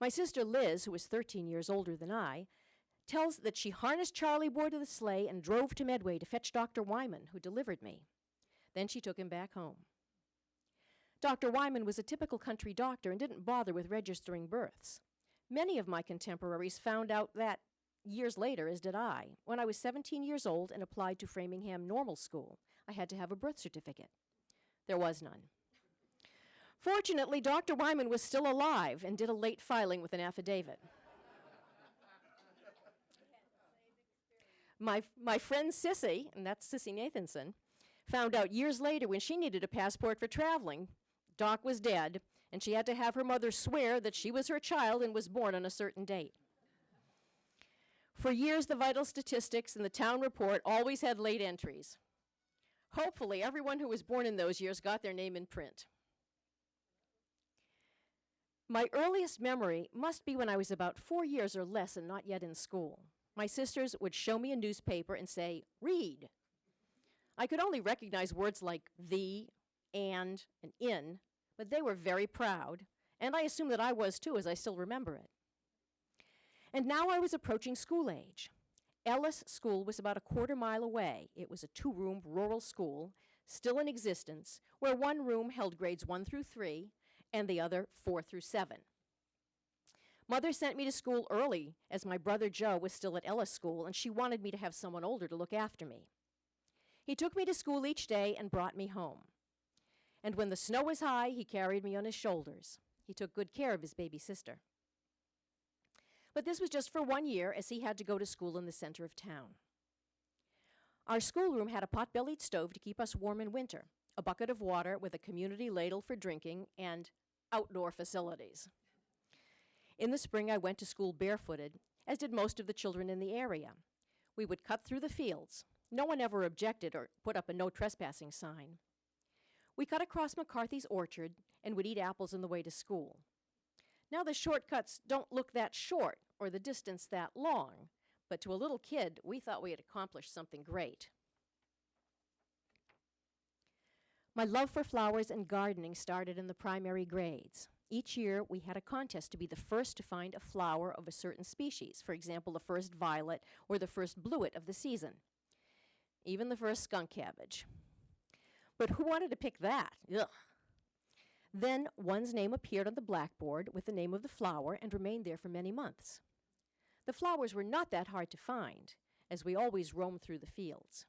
My sister Liz, who was 13 years older than I, tells that she harnessed Charlie Boy to the sleigh and drove to Medway to fetch Dr. Wyman, who delivered me. Then she took him back home. Dr. Wyman was a typical country doctor and didn't bother with registering births. Many of my contemporaries found out that years later, as did I. When I was 17 years old and applied to Framingham Normal School, I had to have a birth certificate. There was none. Fortunately, Dr. Wyman was still alive and did a late filing with an affidavit. My friend Sissy, and that's Sissy Nathanson, found out years later when she needed a passport for traveling. Doc was dead, and she had to have her mother swear that she was her child and was born on a certain date. For years, the vital statistics in the town report always had late entries. Hopefully, everyone who was born in those years got their name in print. My earliest memory must be when I was about 4 years or less and not yet in school. My sisters would show me a newspaper and say, "Read." I could only recognize words like "the," and "in," but they were very proud, and I assume that I was too, as I still remember it. And now I was approaching school age. Ellis School was about a quarter-mile away. It was a 2-room rural school, still in existence, where one room held grades 1 through 3, and the other 4 through 7. Mother sent me to school early, as my brother Joe was still at Ellis School, and she wanted me to have someone older to look after me. He took me to school each day and brought me home. And when the snow was high, he carried me on his shoulders. He took good care of his baby sister. But this was just for 1 year, as he had to go to school in the center of town. Our schoolroom had a pot-bellied stove to keep us warm in winter, a bucket of water with a community ladle for drinking, and outdoor facilities. In the spring, I went to school barefooted, as did most of the children in the area. We would cut through the fields. No one ever objected or put up a no trespassing sign. We cut across McCarthy's orchard and would eat apples on the way to school. Now the shortcuts don't look that short or the distance that long, but to a little kid, we thought we had accomplished something great. My love for flowers and gardening started in the primary grades. Each year, we had a contest to be the first to find a flower of a certain species, for example, the first violet or the first bluet of the season, even the first skunk cabbage. But who wanted to pick that? Ugh. Then one's name appeared on the blackboard with the name of the flower and remained there for many months. The flowers were not that hard to find, as we always roamed through the fields.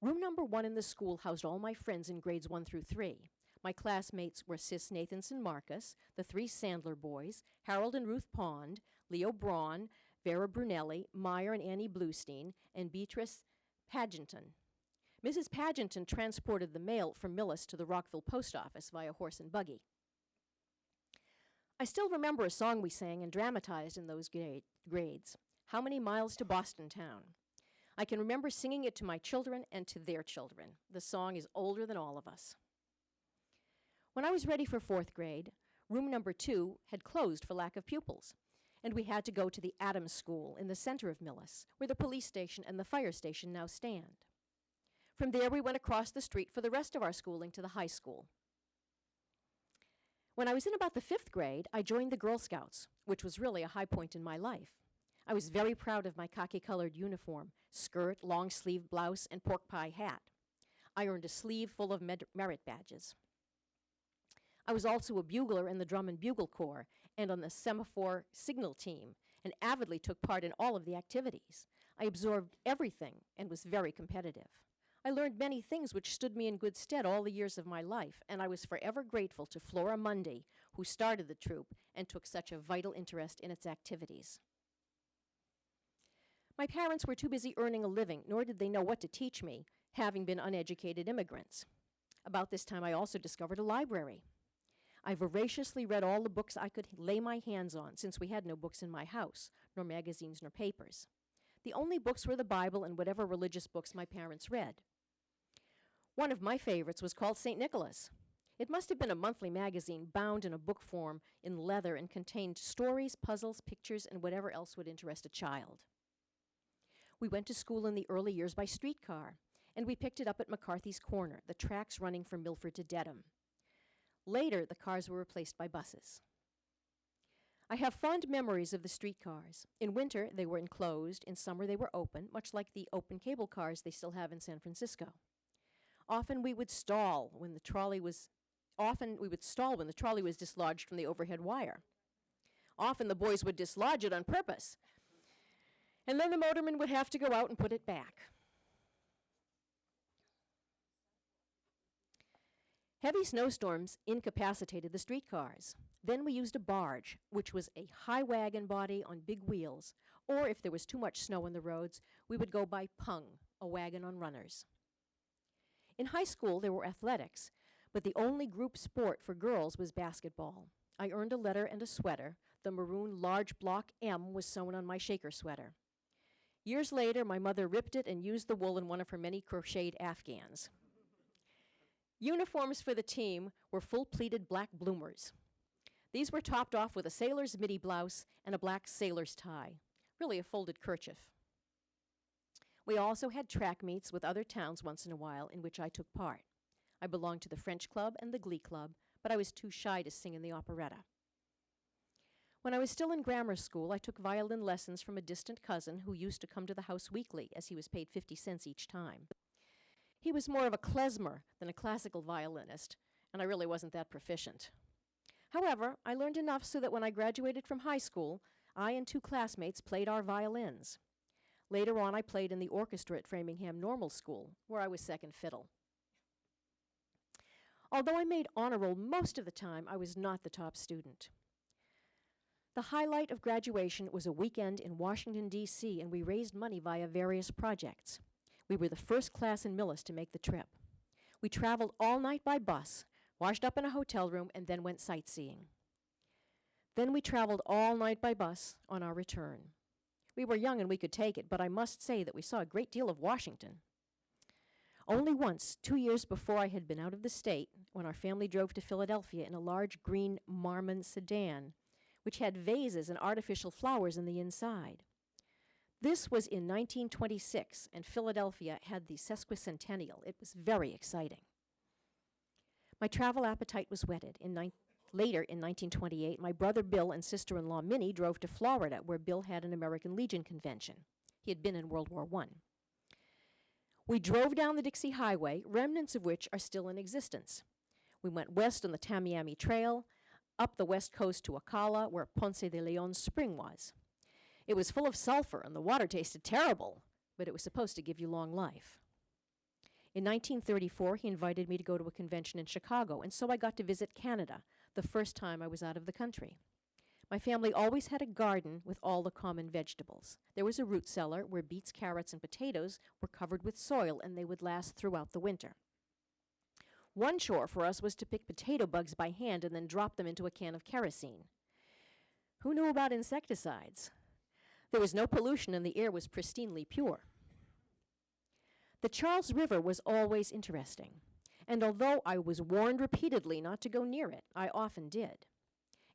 Room number 1 in the school housed all my friends in grades 1 through 3. My classmates were Sis Nathanson Marcus, the 3 Sandler boys, Harold and Ruth Pond, Leo Braun, Vera Brunelli, Meyer and Annie Bluestein, and Beatrice Pagenton. Mrs. Pagenton transported the mail from Millis to the Rockville post office via horse and buggy. I still remember a song we sang and dramatized in those grades, How Many Miles to Boston Town? I can remember singing it to my children and to their children. The song is older than all of us. When I was ready for 4th grade, room number 2 had closed for lack of pupils, and we had to go to the Adams School in the center of Millis, where the police station and the fire station now stand. From there, we went across the street for the rest of our schooling to the high school. When I was in about the 5th grade, I joined the Girl Scouts, which was really a high point in my life. I was very proud of my khaki-colored uniform, skirt, long-sleeved blouse, and pork pie hat. I earned a sleeve full of merit badges. I was also a bugler in the Drum and Bugle Corps and on the semaphore signal team, and avidly took part in all of the activities. I absorbed everything and was very competitive. I learned many things which stood me in good stead all the years of my life, and I was forever grateful to Flora Mundy, who started the troop and took such a vital interest in its activities. My parents were too busy earning a living, nor did they know what to teach me, having been uneducated immigrants. About this time, I also discovered a library. I voraciously read all the books I could lay my hands on, since we had no books in my house, nor magazines nor papers. The only books were the Bible and whatever religious books my parents read. One of my favorites was called St. Nicholas. It must have been a monthly magazine bound in a book form in leather and contained stories, puzzles, pictures, and whatever else would interest a child. We went to school in the early years by streetcar, and we picked it up at McCarthy's Corner, the tracks running from Milford to Dedham. Later, the cars were replaced by buses. I have fond memories of the streetcars. In winter, they were enclosed. In summer, they were open, much like the open cable cars they still have in San Francisco. Often we would stall when the trolley was dislodged from the overhead wire. Often the boys would dislodge it on purpose, and then the motorman would have to go out and put it back. Heavy snowstorms incapacitated the streetcars. Then we used a barge, which was a high wagon body on big wheels, or if there was too much snow on the roads, we would go by pung, a wagon on runners. In high school, there were athletics, but the only group sport for girls was basketball. I earned a letter and a sweater. The maroon large block M was sewn on my shaker sweater. Years later, my mother ripped it and used the wool in one of her many crocheted afghans. Uniforms for the team were full pleated black bloomers. These were topped off with a sailor's midi blouse and a black sailor's tie, really a folded kerchief. We also had track meets with other towns once in a while in which I took part. I belonged to the French club and the Glee club, but I was too shy to sing in the operetta. When I was still in grammar school, I took violin lessons from a distant cousin who used to come to the house weekly, as he was paid 50 cents each time. He was more of a klezmer than a classical violinist, and I really wasn't that proficient. However, I learned enough so that when I graduated from high school, I and 2 classmates played our violins. Later on, I played in the orchestra at Framingham Normal School, where I was second fiddle. Although I made honor roll most of the time, I was not the top student. The highlight of graduation was a weekend in Washington, D.C., and we raised money via various projects. We were the first class in Millis to make the trip. We traveled all night by bus, washed up in a hotel room, and then went sightseeing. Then we traveled all night by bus on our return. We were young and we could take it, but I must say that we saw a great deal of Washington. Only once, 2 years before I had been out of the state, when our family drove to Philadelphia in a large green Marmon sedan, which had vases and artificial flowers in the inside. This was in 1926, and Philadelphia had the sesquicentennial. It was very exciting. My travel appetite was whetted. Later, in 1928, my brother Bill and sister-in-law Minnie drove to Florida, where Bill had an American Legion convention. He had been in World War I. We drove down the Dixie Highway, remnants of which are still in existence. We went west on the Tamiami Trail, up the west coast to Ocala, where Ponce de Leon's spring was. It was full of sulfur, and the water tasted terrible, but it was supposed to give you long life. In 1934, he invited me to go to a convention in Chicago, and so I got to visit Canada, the first time I was out of the country. My family always had a garden with all the common vegetables. There was a root cellar where beets, carrots, and potatoes were covered with soil, and they would last throughout the winter. One chore for us was to pick potato bugs by hand and then drop them into a can of kerosene. Who knew about insecticides? There was no pollution, and the air was pristinely pure. The Charles River was always interesting, and although I was warned repeatedly not to go near it, I often did.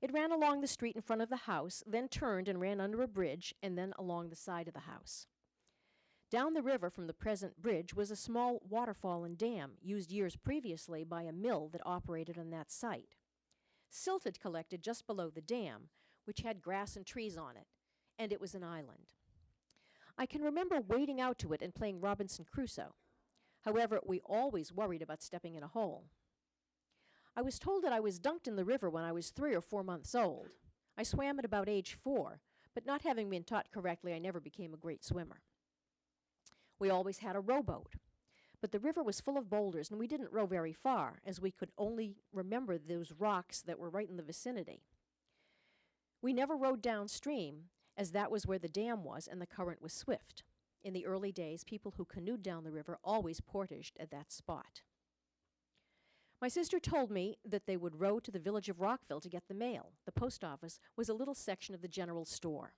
It ran along the street in front of the house, then turned and ran under a bridge, and then along the side of the house. Down the river from the present bridge was a small waterfall and dam used years previously by a mill that operated on that site. Silt had collected just below the dam, which had grass and trees on it, and it was an island. I can remember wading out to it and playing Robinson Crusoe. However, we always worried about stepping in a hole. I was told that I was dunked in the river when I was 3 or 4 months old. I swam at about age 4, but not having been taught correctly, I never became a great swimmer. We always had a rowboat, but the river was full of boulders, and we didn't row very far, as we could only remember those rocks that were right in the vicinity. We never rowed downstream, as that was where the dam was and the current was swift. In the early days, people who canoed down the river always portaged at that spot. My sister told me that they would row to the village of Rockville to get the mail. The post office was a little section of the general store.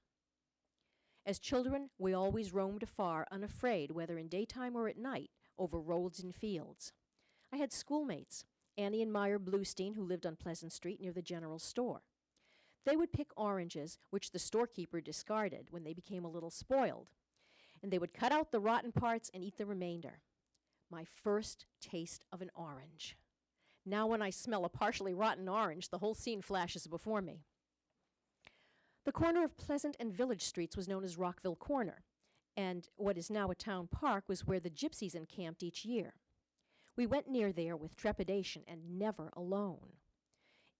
As children, we always roamed afar, unafraid, whether in daytime or at night, over roads and fields. I had schoolmates, Annie and Meyer Bluestein, who lived on Pleasant Street near the general store. They would pick oranges, which the storekeeper discarded when they became a little spoiled, and they would cut out the rotten parts and eat the remainder. My first taste of an orange. Now when I smell a partially rotten orange, the whole scene flashes before me. The corner of Pleasant and Village Streets was known as Rockville Corner, and what is now a town park was where the gypsies encamped each year. We went near there with trepidation and never alone.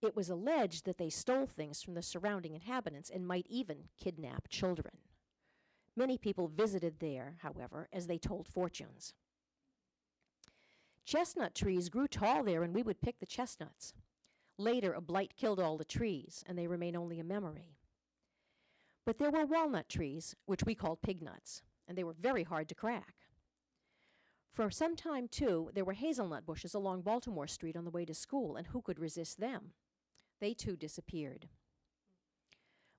It was alleged that they stole things from the surrounding inhabitants and might even kidnap children. Many people visited there, however, as they told fortunes. Chestnut trees grew tall there, and we would pick the chestnuts. Later, a blight killed all the trees, and they remain only a memory. But there were walnut trees, which we called pig nuts, and they were very hard to crack. For some time, too, there were hazelnut bushes along Baltimore Street on the way to school, and who could resist them? They, too, disappeared.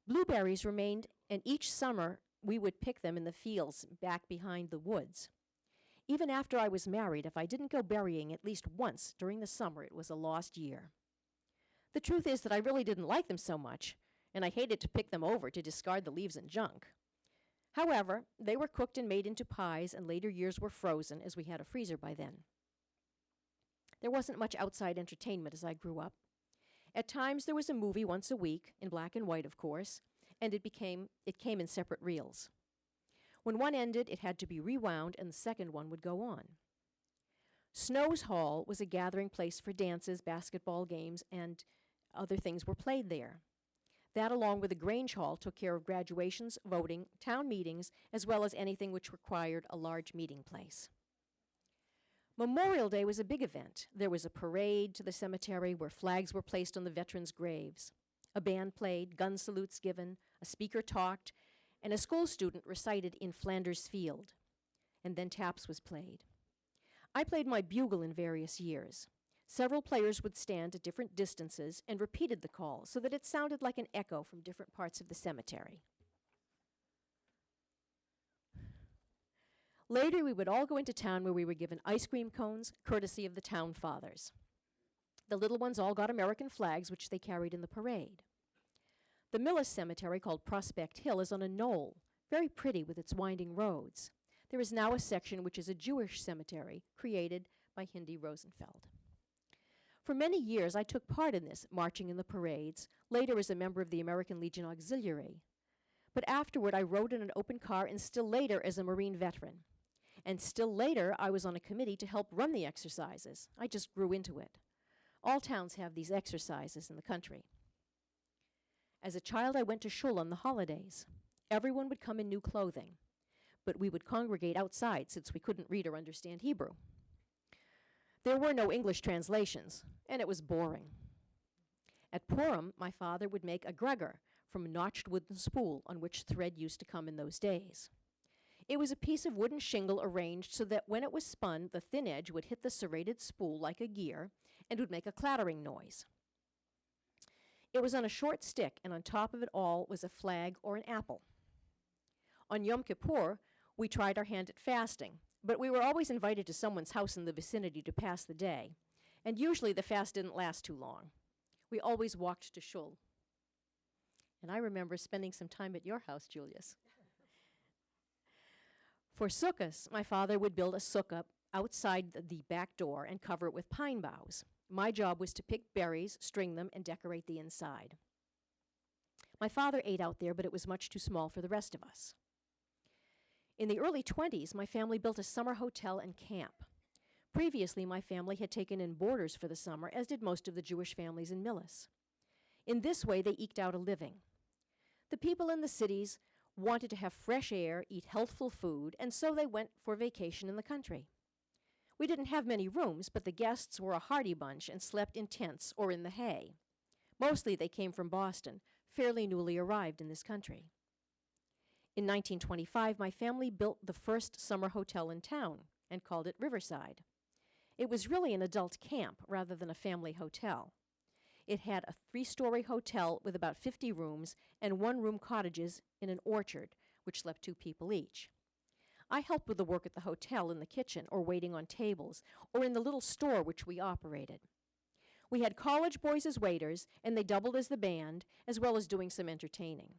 Blueberries remained, and each summer we would pick them in the fields back behind the woods. Even after I was married, if I didn't go berrying at least once during the summer, it was a lost year. The truth is that I really didn't like them so much, and I hated to pick them over to discard the leaves and junk. However, they were cooked and made into pies, and later years were frozen, as we had a freezer by then. There wasn't much outside entertainment as I grew up. At times there was a movie once a week, in black and white, of course, and it came in separate reels. When one ended, it had to be rewound, and the second one would go on. Snow's Hall was a gathering place for dances, basketball games, and other things were played there. That, along with the Grange Hall, took care of graduations, voting, town meetings, as well as anything which required a large meeting place. Memorial Day was a big event. There was a parade to the cemetery where flags were placed on the veterans' graves. A band played, gun salutes given, a speaker talked, and a school student recited In Flanders Field. And then taps was played. I played my bugle in various years. Several players would stand at different distances and repeated the call so that it sounded like an echo from different parts of the cemetery. Later, we would all go into town where we were given ice cream cones, courtesy of the town fathers. The little ones all got American flags, which they carried in the parade. The Millis cemetery, called Prospect Hill, is on a knoll, very pretty with its winding roads. There is now a section which is a Jewish cemetery, created by Hindi Rosenfeld. For many years, I took part in this, marching in the parades, later as a member of the American Legion Auxiliary. But afterward, I rode in an open car, and still later as a Marine veteran. And still later, I was on a committee to help run the exercises. I just grew into it. All towns have these exercises in the country. As a child, I went to shul on the holidays. Everyone would come in new clothing, but we would congregate outside since we couldn't read or understand Hebrew. There were no English translations, and it was boring. At Purim, my father would make a gregor from a notched wooden spool on which thread used to come in those days. It was a piece of wooden shingle arranged so that when it was spun, the thin edge would hit the serrated spool like a gear and would make a clattering noise. It was on a short stick, and on top of it all was a flag or an apple. On Yom Kippur, we tried our hand at fasting, but we were always invited to someone's house in the vicinity to pass the day, and usually the fast didn't last too long. We always walked to shul. And I remember spending some time at your house, Julius. For sukkahs, my father would build a sukkah outside the back door and cover it with pine boughs. My job was to pick berries, string them, and decorate the inside. My father ate out there, but it was much too small for the rest of us. In the early 20s, my family built a summer hotel and camp. Previously, my family had taken in boarders for the summer, as did most of the Jewish families in Millis. In this way, they eked out a living. The people in the cities wanted to have fresh air, eat healthful food, and so they went for vacation in the country. We didn't have many rooms, but the guests were a hardy bunch and slept in tents or in the hay. Mostly they came from Boston, fairly newly arrived in this country. In 1925, my family built the first summer hotel in town and called it Riverside. It was really an adult camp rather than a family hotel. It had a 3-story hotel with about 50 rooms and 1-room cottages in an orchard, which slept 2 people each. I helped with the work at the hotel in the kitchen or waiting on tables or in the little store which we operated. We had college boys as waiters, and they doubled as the band, as well as doing some entertaining.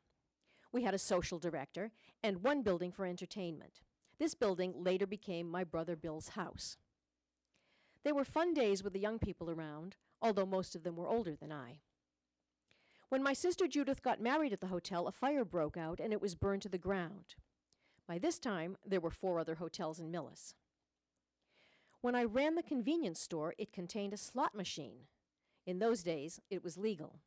We had a social director and 1 building for entertainment. This building later became my brother Bill's house. They were fun days with the young people around, although most of them were older than I. When my sister Judith got married at the hotel, a fire broke out and it was burned to the ground. By this time, there were 4 other hotels in Millis. When I ran the convenience store, it contained a slot machine. In those days, it was legal.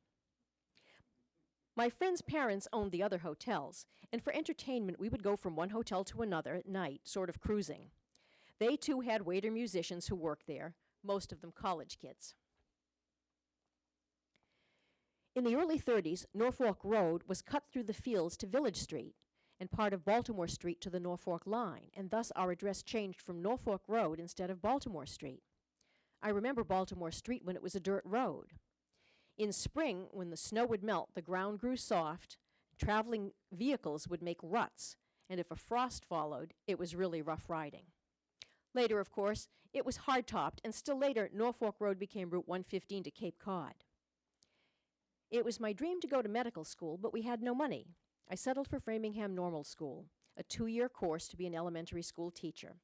My friends' parents owned the other hotels, and for entertainment, we would go from one hotel to another at night, sort of cruising. They too had waiter musicians who worked there, most of them college kids. In the early 30s, Norfolk Road was cut through the fields to Village Street and part of Baltimore Street to the Norfolk line, and thus our address changed from Norfolk Road instead of Baltimore Street. I remember Baltimore Street when it was a dirt road. In spring, when the snow would melt, the ground grew soft, traveling vehicles would make ruts, and if a frost followed, it was really rough riding. Later, of course, it was hard-topped, and still later, Norfolk Road became Route 115 to Cape Cod. It was my dream to go to medical school, but we had no money. I settled for Framingham Normal School, a 2-year course to be an elementary school teacher.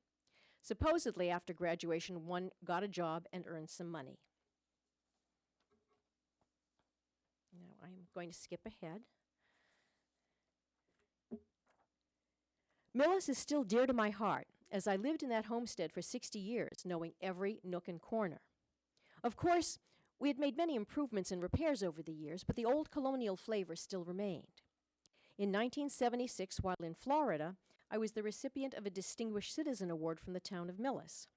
Supposedly, after graduation, one got a job and earned some money. Now, I'm going to skip ahead. Millis is still dear to my heart, as I lived in that homestead for 60 years, knowing every nook and corner. Of course, we had made many improvements and repairs over the years, but the old colonial flavor still remained. In 1976, while in Florida, I was the recipient of a Distinguished Citizen Award from the town of Millis.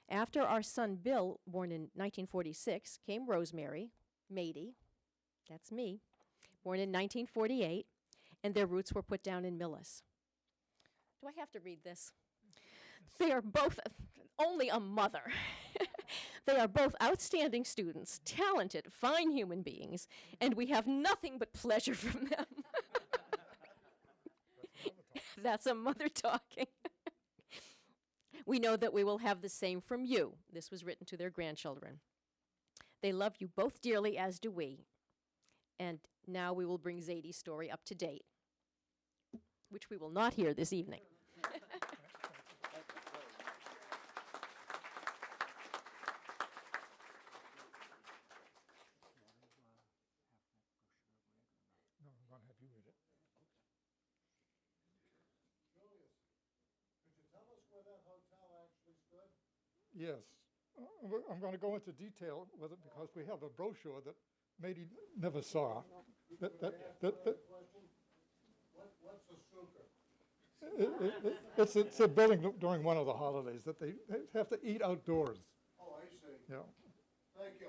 After our son Bill, born in 1946, came Rosemary, Mady, that's me, born in 1948, and their roots were put down in Millis. Do I have to read this? They are both only a mother. They are both outstanding students, talented, fine human beings, and we have nothing but pleasure from them. That's a mother talking. We know that we will have the same from you. This was written to their grandchildren. They love you both dearly, as do we. And now we will bring Zadie's story up to date, which we will not hear this evening. No, I'm going to have you read it. Julius, could you tell us where that Yes. I'm going to go into detail with it because we have a brochure that Mady never saw. It's a building during one of the holidays that they have to eat outdoors. Oh, I see. Yeah. Thank you.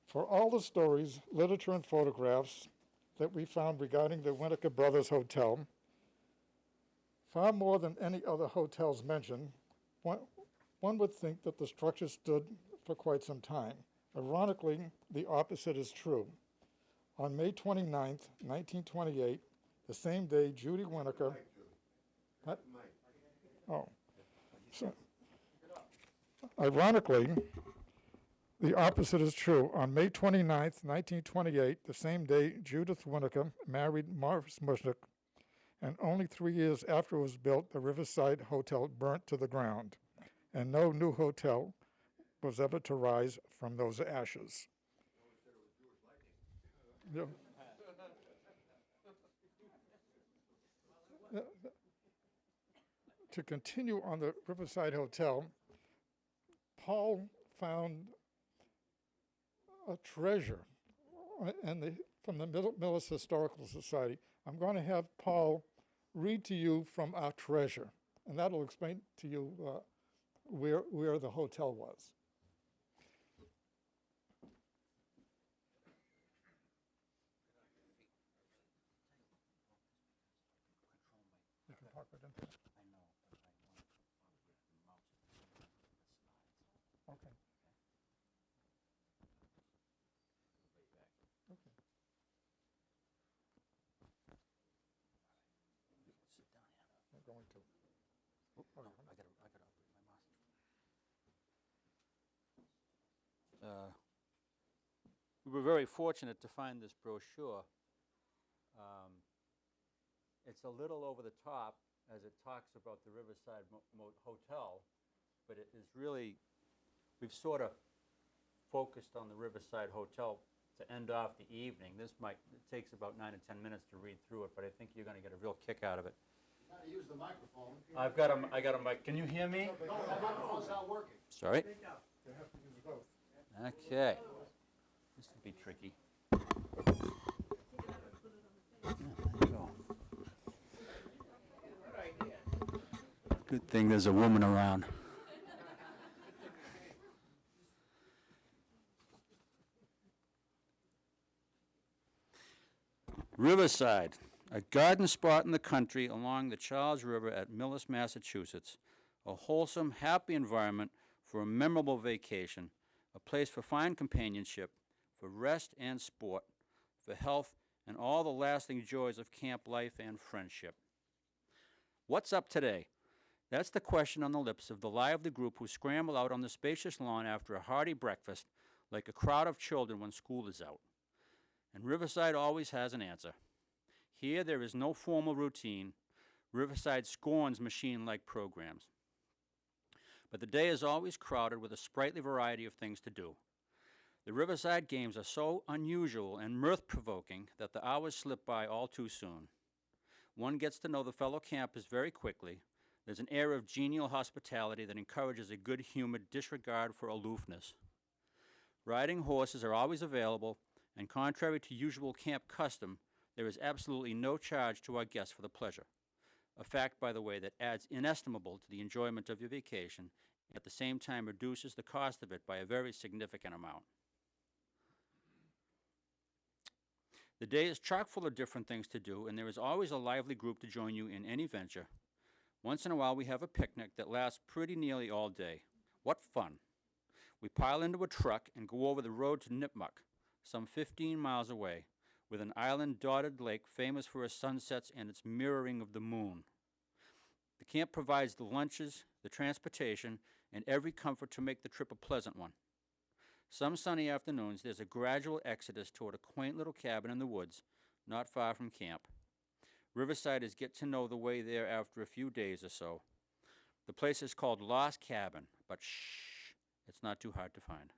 For all the stories, literature, and photographs that we found regarding the Winokur Brothers Hotel, far more than any other hotels mentioned, one would think that the structure stood for quite some time. Ironically, the opposite is true. On May 29th, 1928, the same day Judy Winokur... What? Oh. So, ironically, the opposite is true. On May 29th, 1928, the same day Judith Winokur married Morris Mushnick, and only 3 years after it was built, the Riverside Hotel burnt to the ground, and no new hotel was ever to rise from those ashes. Yeah. To continue on the Riverside Hotel, Paul found a treasure from the Millis Historical Society. I'm going to have Paul read to you from our treasure, and that'll explain to you where the hotel was. You can talk right into it. Okay. Okay. I'm going to. No, I gotta operate my mouse. We were very fortunate to find this brochure. It's a little over the top as it talks about the Riverside Hotel, but it is really, we've sort of focused on the Riverside Hotel to end off the evening. It takes about 9 to 10 minutes to read through it, but I think you're going to get a real kick out of it. You gotta use the microphone. I got a mic. Can you hear me? No, the microphone's not working. Sorry. You have to use both. Okay. This will be tricky. Yeah, there you go. Good thing there's a woman around. Riverside, a garden spot in the country along the Charles River at Millis, Massachusetts. A wholesome, happy environment for a memorable vacation, a place for fine companionship, for rest and sport, for health, and all the lasting joys of camp life and friendship. What's up today? That's the question on the lips of the lively group who scramble out on the spacious lawn after a hearty breakfast like a crowd of children when school is out. And Riverside always has an answer. Here there is no formal routine. Riverside scorns machine-like programs. But the day is always crowded with a sprightly variety of things to do. The Riverside games are so unusual and mirth-provoking that the hours slip by all too soon. One gets to know the fellow campers very quickly. There's an air of genial hospitality that encourages a good-humored disregard for aloofness. Riding horses are always available, and contrary to usual camp custom, there is absolutely no charge to our guests for the pleasure. A fact, by the way, that adds inestimable to the enjoyment of your vacation, and at the same time reduces the cost of it by a very significant amount. The day is chock full of different things to do, and there is always a lively group to join you in any venture. Once in a while, we have a picnic that lasts pretty nearly all day. What fun! We pile into a truck and go over the road to Nipmuc, some 15 miles away, with an island-dotted lake famous for its sunsets and its mirroring of the moon. The camp provides the lunches, the transportation, and every comfort to make the trip a pleasant one. Some sunny afternoons, there's a gradual exodus toward a quaint little cabin in the woods, not far from camp. Riversiders get to know the way there after a few days or so. The place is called Lost Cabin, but shh, it's not too hard to find.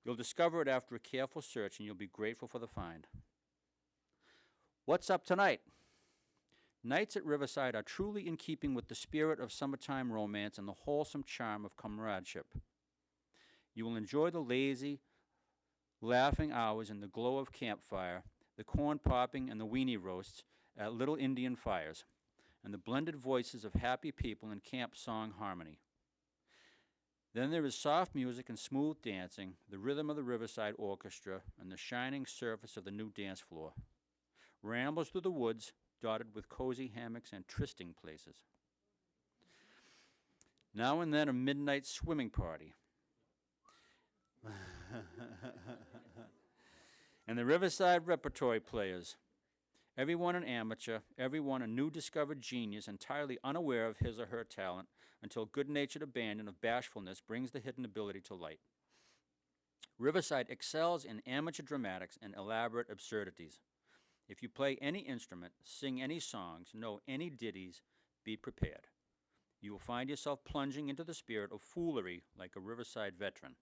You'll discover it after a careful search, and you'll be grateful for the find. What's up tonight? Nights at Riverside are truly in keeping with the spirit of summertime romance and the wholesome charm of comradeship. You will enjoy the lazy, laughing hours in the glow of campfire, the corn popping and the weenie roasts at little Indian fires, and the blended voices of happy people in camp song harmony. Then there is soft music and smooth dancing, the rhythm of the Riverside Orchestra, and the shining surface of the new dance floor. Rambles through the woods, dotted with cozy hammocks and trysting places. Now and then a midnight swimming party. And the Riverside Repertory Players. Everyone an amateur, everyone a new discovered genius, entirely unaware of his or her talent, until good-natured abandon of bashfulness brings the hidden ability to light. Riverside excels in amateur dramatics and elaborate absurdities. If you play any instrument, sing any songs, know any ditties, be prepared. You will find yourself plunging into the spirit of foolery like a Riverside veteran.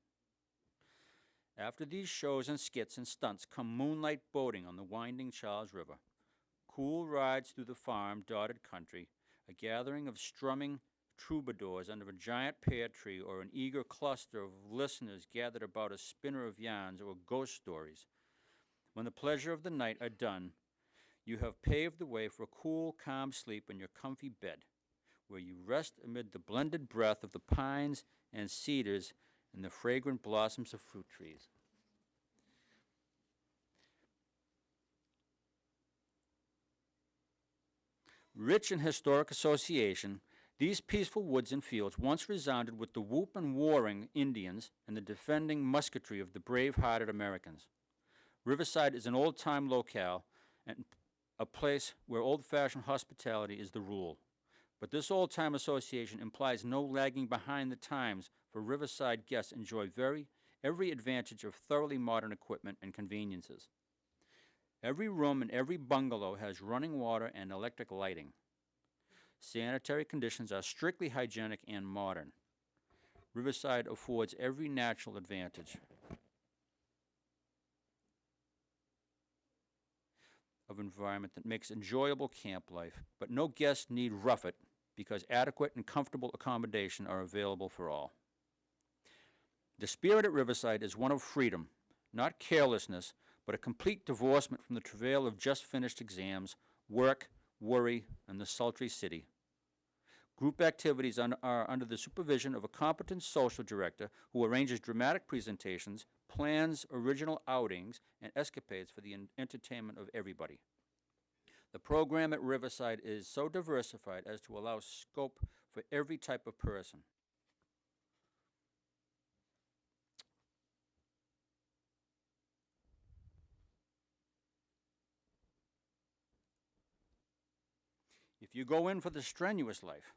After these shows and skits and stunts come moonlight boating on the winding Charles River, cool rides through the farm-dotted country, a gathering of strumming troubadours under a giant pear tree, or an eager cluster of listeners gathered about a spinner of yarns or ghost stories. When the pleasure of the night are done, you have paved the way for a cool, calm sleep in your comfy bed, where you rest amid the blended breath of the pines and cedars and the fragrant blossoms of fruit trees. Rich in historic association, these peaceful woods and fields once resounded with the whoop and warring Indians and the defending musketry of the brave-hearted Americans. Riverside is an old-time locale and a place where old-fashioned hospitality is the rule. But this old-time association implies no lagging behind the times, for Riverside guests enjoy every advantage of thoroughly modern equipment and conveniences. Every room and every bungalow has running water and electric lighting. Sanitary conditions are strictly hygienic and modern. Riverside affords every natural advantage of environment that makes enjoyable camp life, but no guest need rough it because adequate and comfortable accommodation are available for all. The spirit at Riverside is one of freedom, not carelessness, but a complete divorcement from the travail of just finished exams, work, worry, and the sultry city. Group activities are under the supervision of a competent social director who arranges dramatic presentations, plans original outings, and escapades for the entertainment of everybody. The program at Riverside is so diversified as to allow scope for every type of person. If you go in for the strenuous life,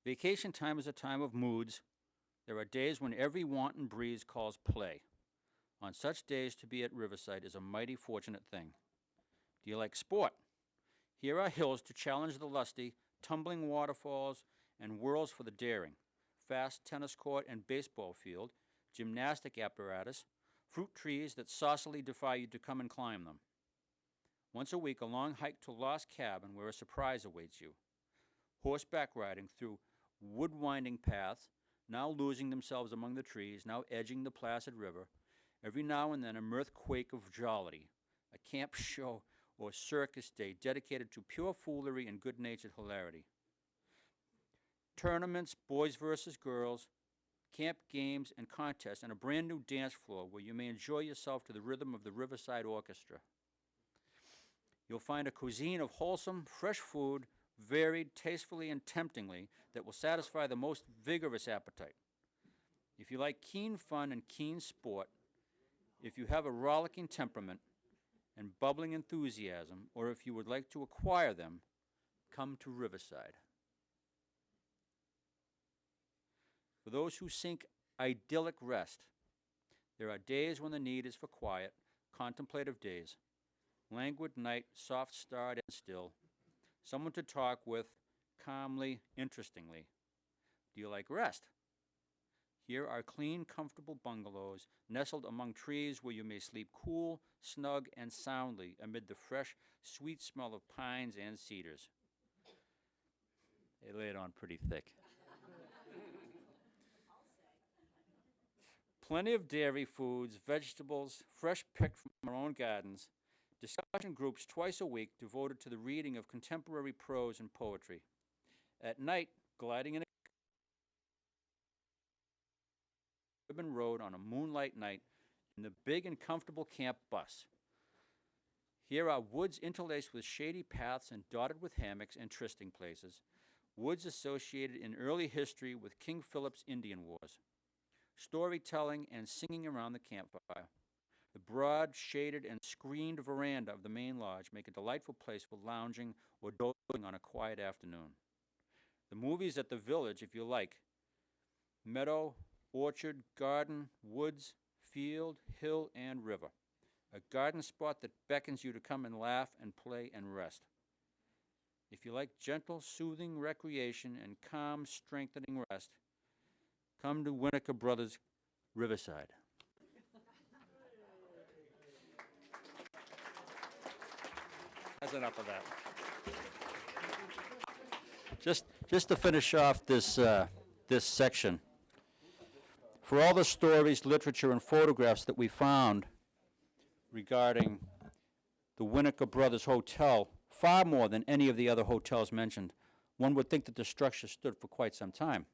vacation time is a time of moods. There are days when every wanton breeze calls play. On such days, to be at Riverside is a mighty fortunate thing. Do you like sport? Here are hills to challenge the lusty, tumbling waterfalls and whirls for the daring, fast tennis court and baseball field, gymnastic apparatus, fruit trees that saucily defy you to come and climb them. Once a week, a long hike to Lost Cabin where a surprise awaits you. Horseback riding through wood-winding paths, now losing themselves among the trees, now edging the placid river. Every now and then a mirth-quake of jollity, a camp show or circus day dedicated to pure foolery and good-natured hilarity. Tournaments, boys versus girls, camp games and contests, and a brand new dance floor where you may enjoy yourself to the rhythm of the Riverside Orchestra. You'll find a cuisine of wholesome, fresh food, varied tastefully and temptingly, that will satisfy the most vigorous appetite. If you like keen fun and keen sport, if you have a rollicking temperament and bubbling enthusiasm, or if you would like to acquire them, come to Riverside. For those who seek idyllic rest, there are days when the need is for quiet, contemplative days. Languid night, soft-starred and still. Someone to talk with, calmly, interestingly. Do you like rest? Here are clean, comfortable bungalows nestled among trees where you may sleep cool, snug, and soundly amid the fresh, sweet smell of pines and cedars. They lay it on pretty thick. Plenty of dairy foods, vegetables, fresh picked from our own gardens, discussion groups twice a week devoted to the reading of contemporary prose and poetry. At night, gliding in a Ribbon Road on a moonlight night in the big and comfortable camp bus. Here are woods interlaced with shady paths and dotted with hammocks and trysting places, woods associated in early history with King Philip's Indian Wars, storytelling and singing around the campfire. The broad, shaded, and screened veranda of the main lodge make a delightful place for lounging or dozing on a quiet afternoon. The movies at the village, if you like. Meadow, orchard, garden, woods, field, hill, and river. A garden spot that beckons you to come and laugh and play and rest. If you like gentle, soothing recreation and calm, strengthening rest, come to Winnaker Brothers Riverside. That's enough of that. Just to finish off this section, for all the stories, literature, and photographs that we found regarding the Winnaker Brothers Hotel, far more than any of the other hotels mentioned, one would think that the structure stood for quite some time.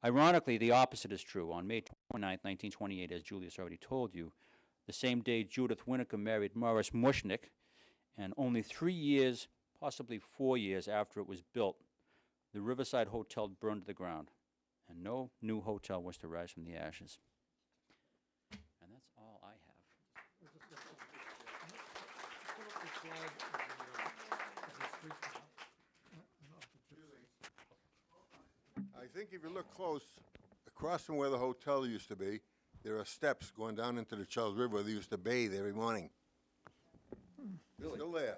Ironically, the opposite is true. On May 29, 1928, as Julius already told you, the same day Judith Winnaker married Morris Mushnick, and only 3 years, possibly 4 years after it was built, the Riverside Hotel burned to the ground, and no new hotel was to rise from the ashes. And that's all I have. I think if you look close, across from where the hotel used to be, there are steps going down into the Charles River. They used to bathe every morning. Really? Still there.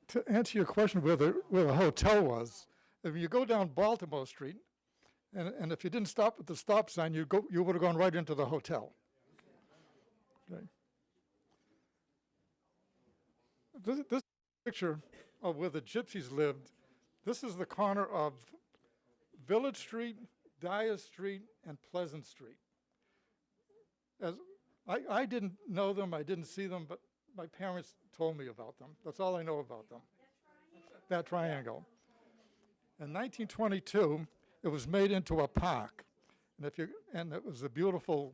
To answer your question where the hotel was, if you go down Baltimore Street, and if you didn't stop at the stop sign, you would have gone right into the hotel. Okay. This picture of where the gypsies lived, this is the corner of Village Street, Dyer Street, and Pleasant Street. As I didn't know them, I didn't see them, but my parents told me about them. That's all I know about them. That triangle. In 1922, it was made into a park, and it was a beautiful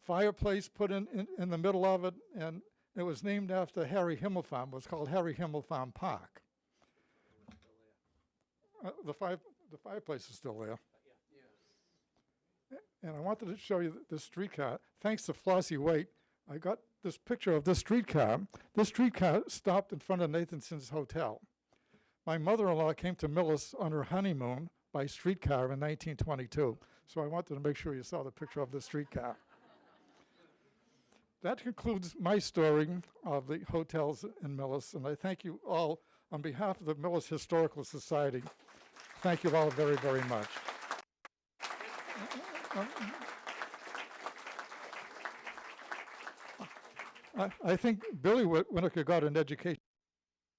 fireplace put in the middle of it, and it was named after Harry Himmelfarm. It was called Harry Himmelfarm Park. The fireplace is still there. And I wanted to show you this streetcar. Thanks to Flossie Waite, I got this picture of this streetcar. This streetcar stopped in front of Nathanson's Hotel. My mother-in-law came to Millis on her honeymoon by streetcar in 1922. So I wanted to make sure you saw the picture of the streetcar. That concludes my story of the hotels in Millis, and I thank you all on behalf of the Millis Historical Society. Thank you all very, very much. I think Billy Winnaker got an education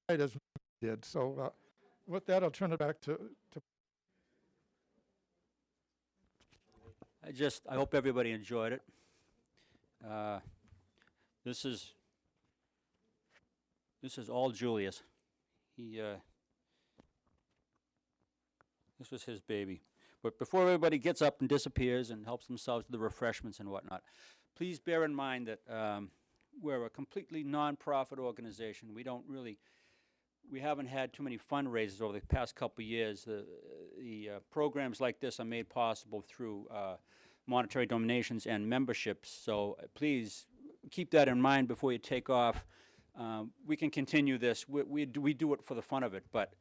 as he did. So with that, I'll turn it back to I hope everybody enjoyed it. This is all Julius. This was his baby. But before everybody gets up and disappears and helps themselves to the refreshments and whatnot, please bear in mind that we're a completely non-profit organization. We haven't had too many fundraisers over the past couple of years. The programs like this are made possible through monetary donations and memberships. So please keep that in mind before you take off. We can continue this. We do it for the fun of it, but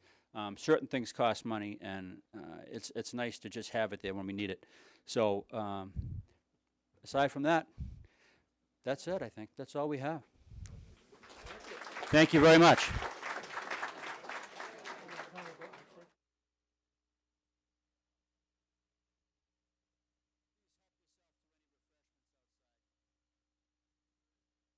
certain things cost money, and it's nice to just have it there when we need it. So aside from that, that's it, I think. That's all we have. Thank you very much.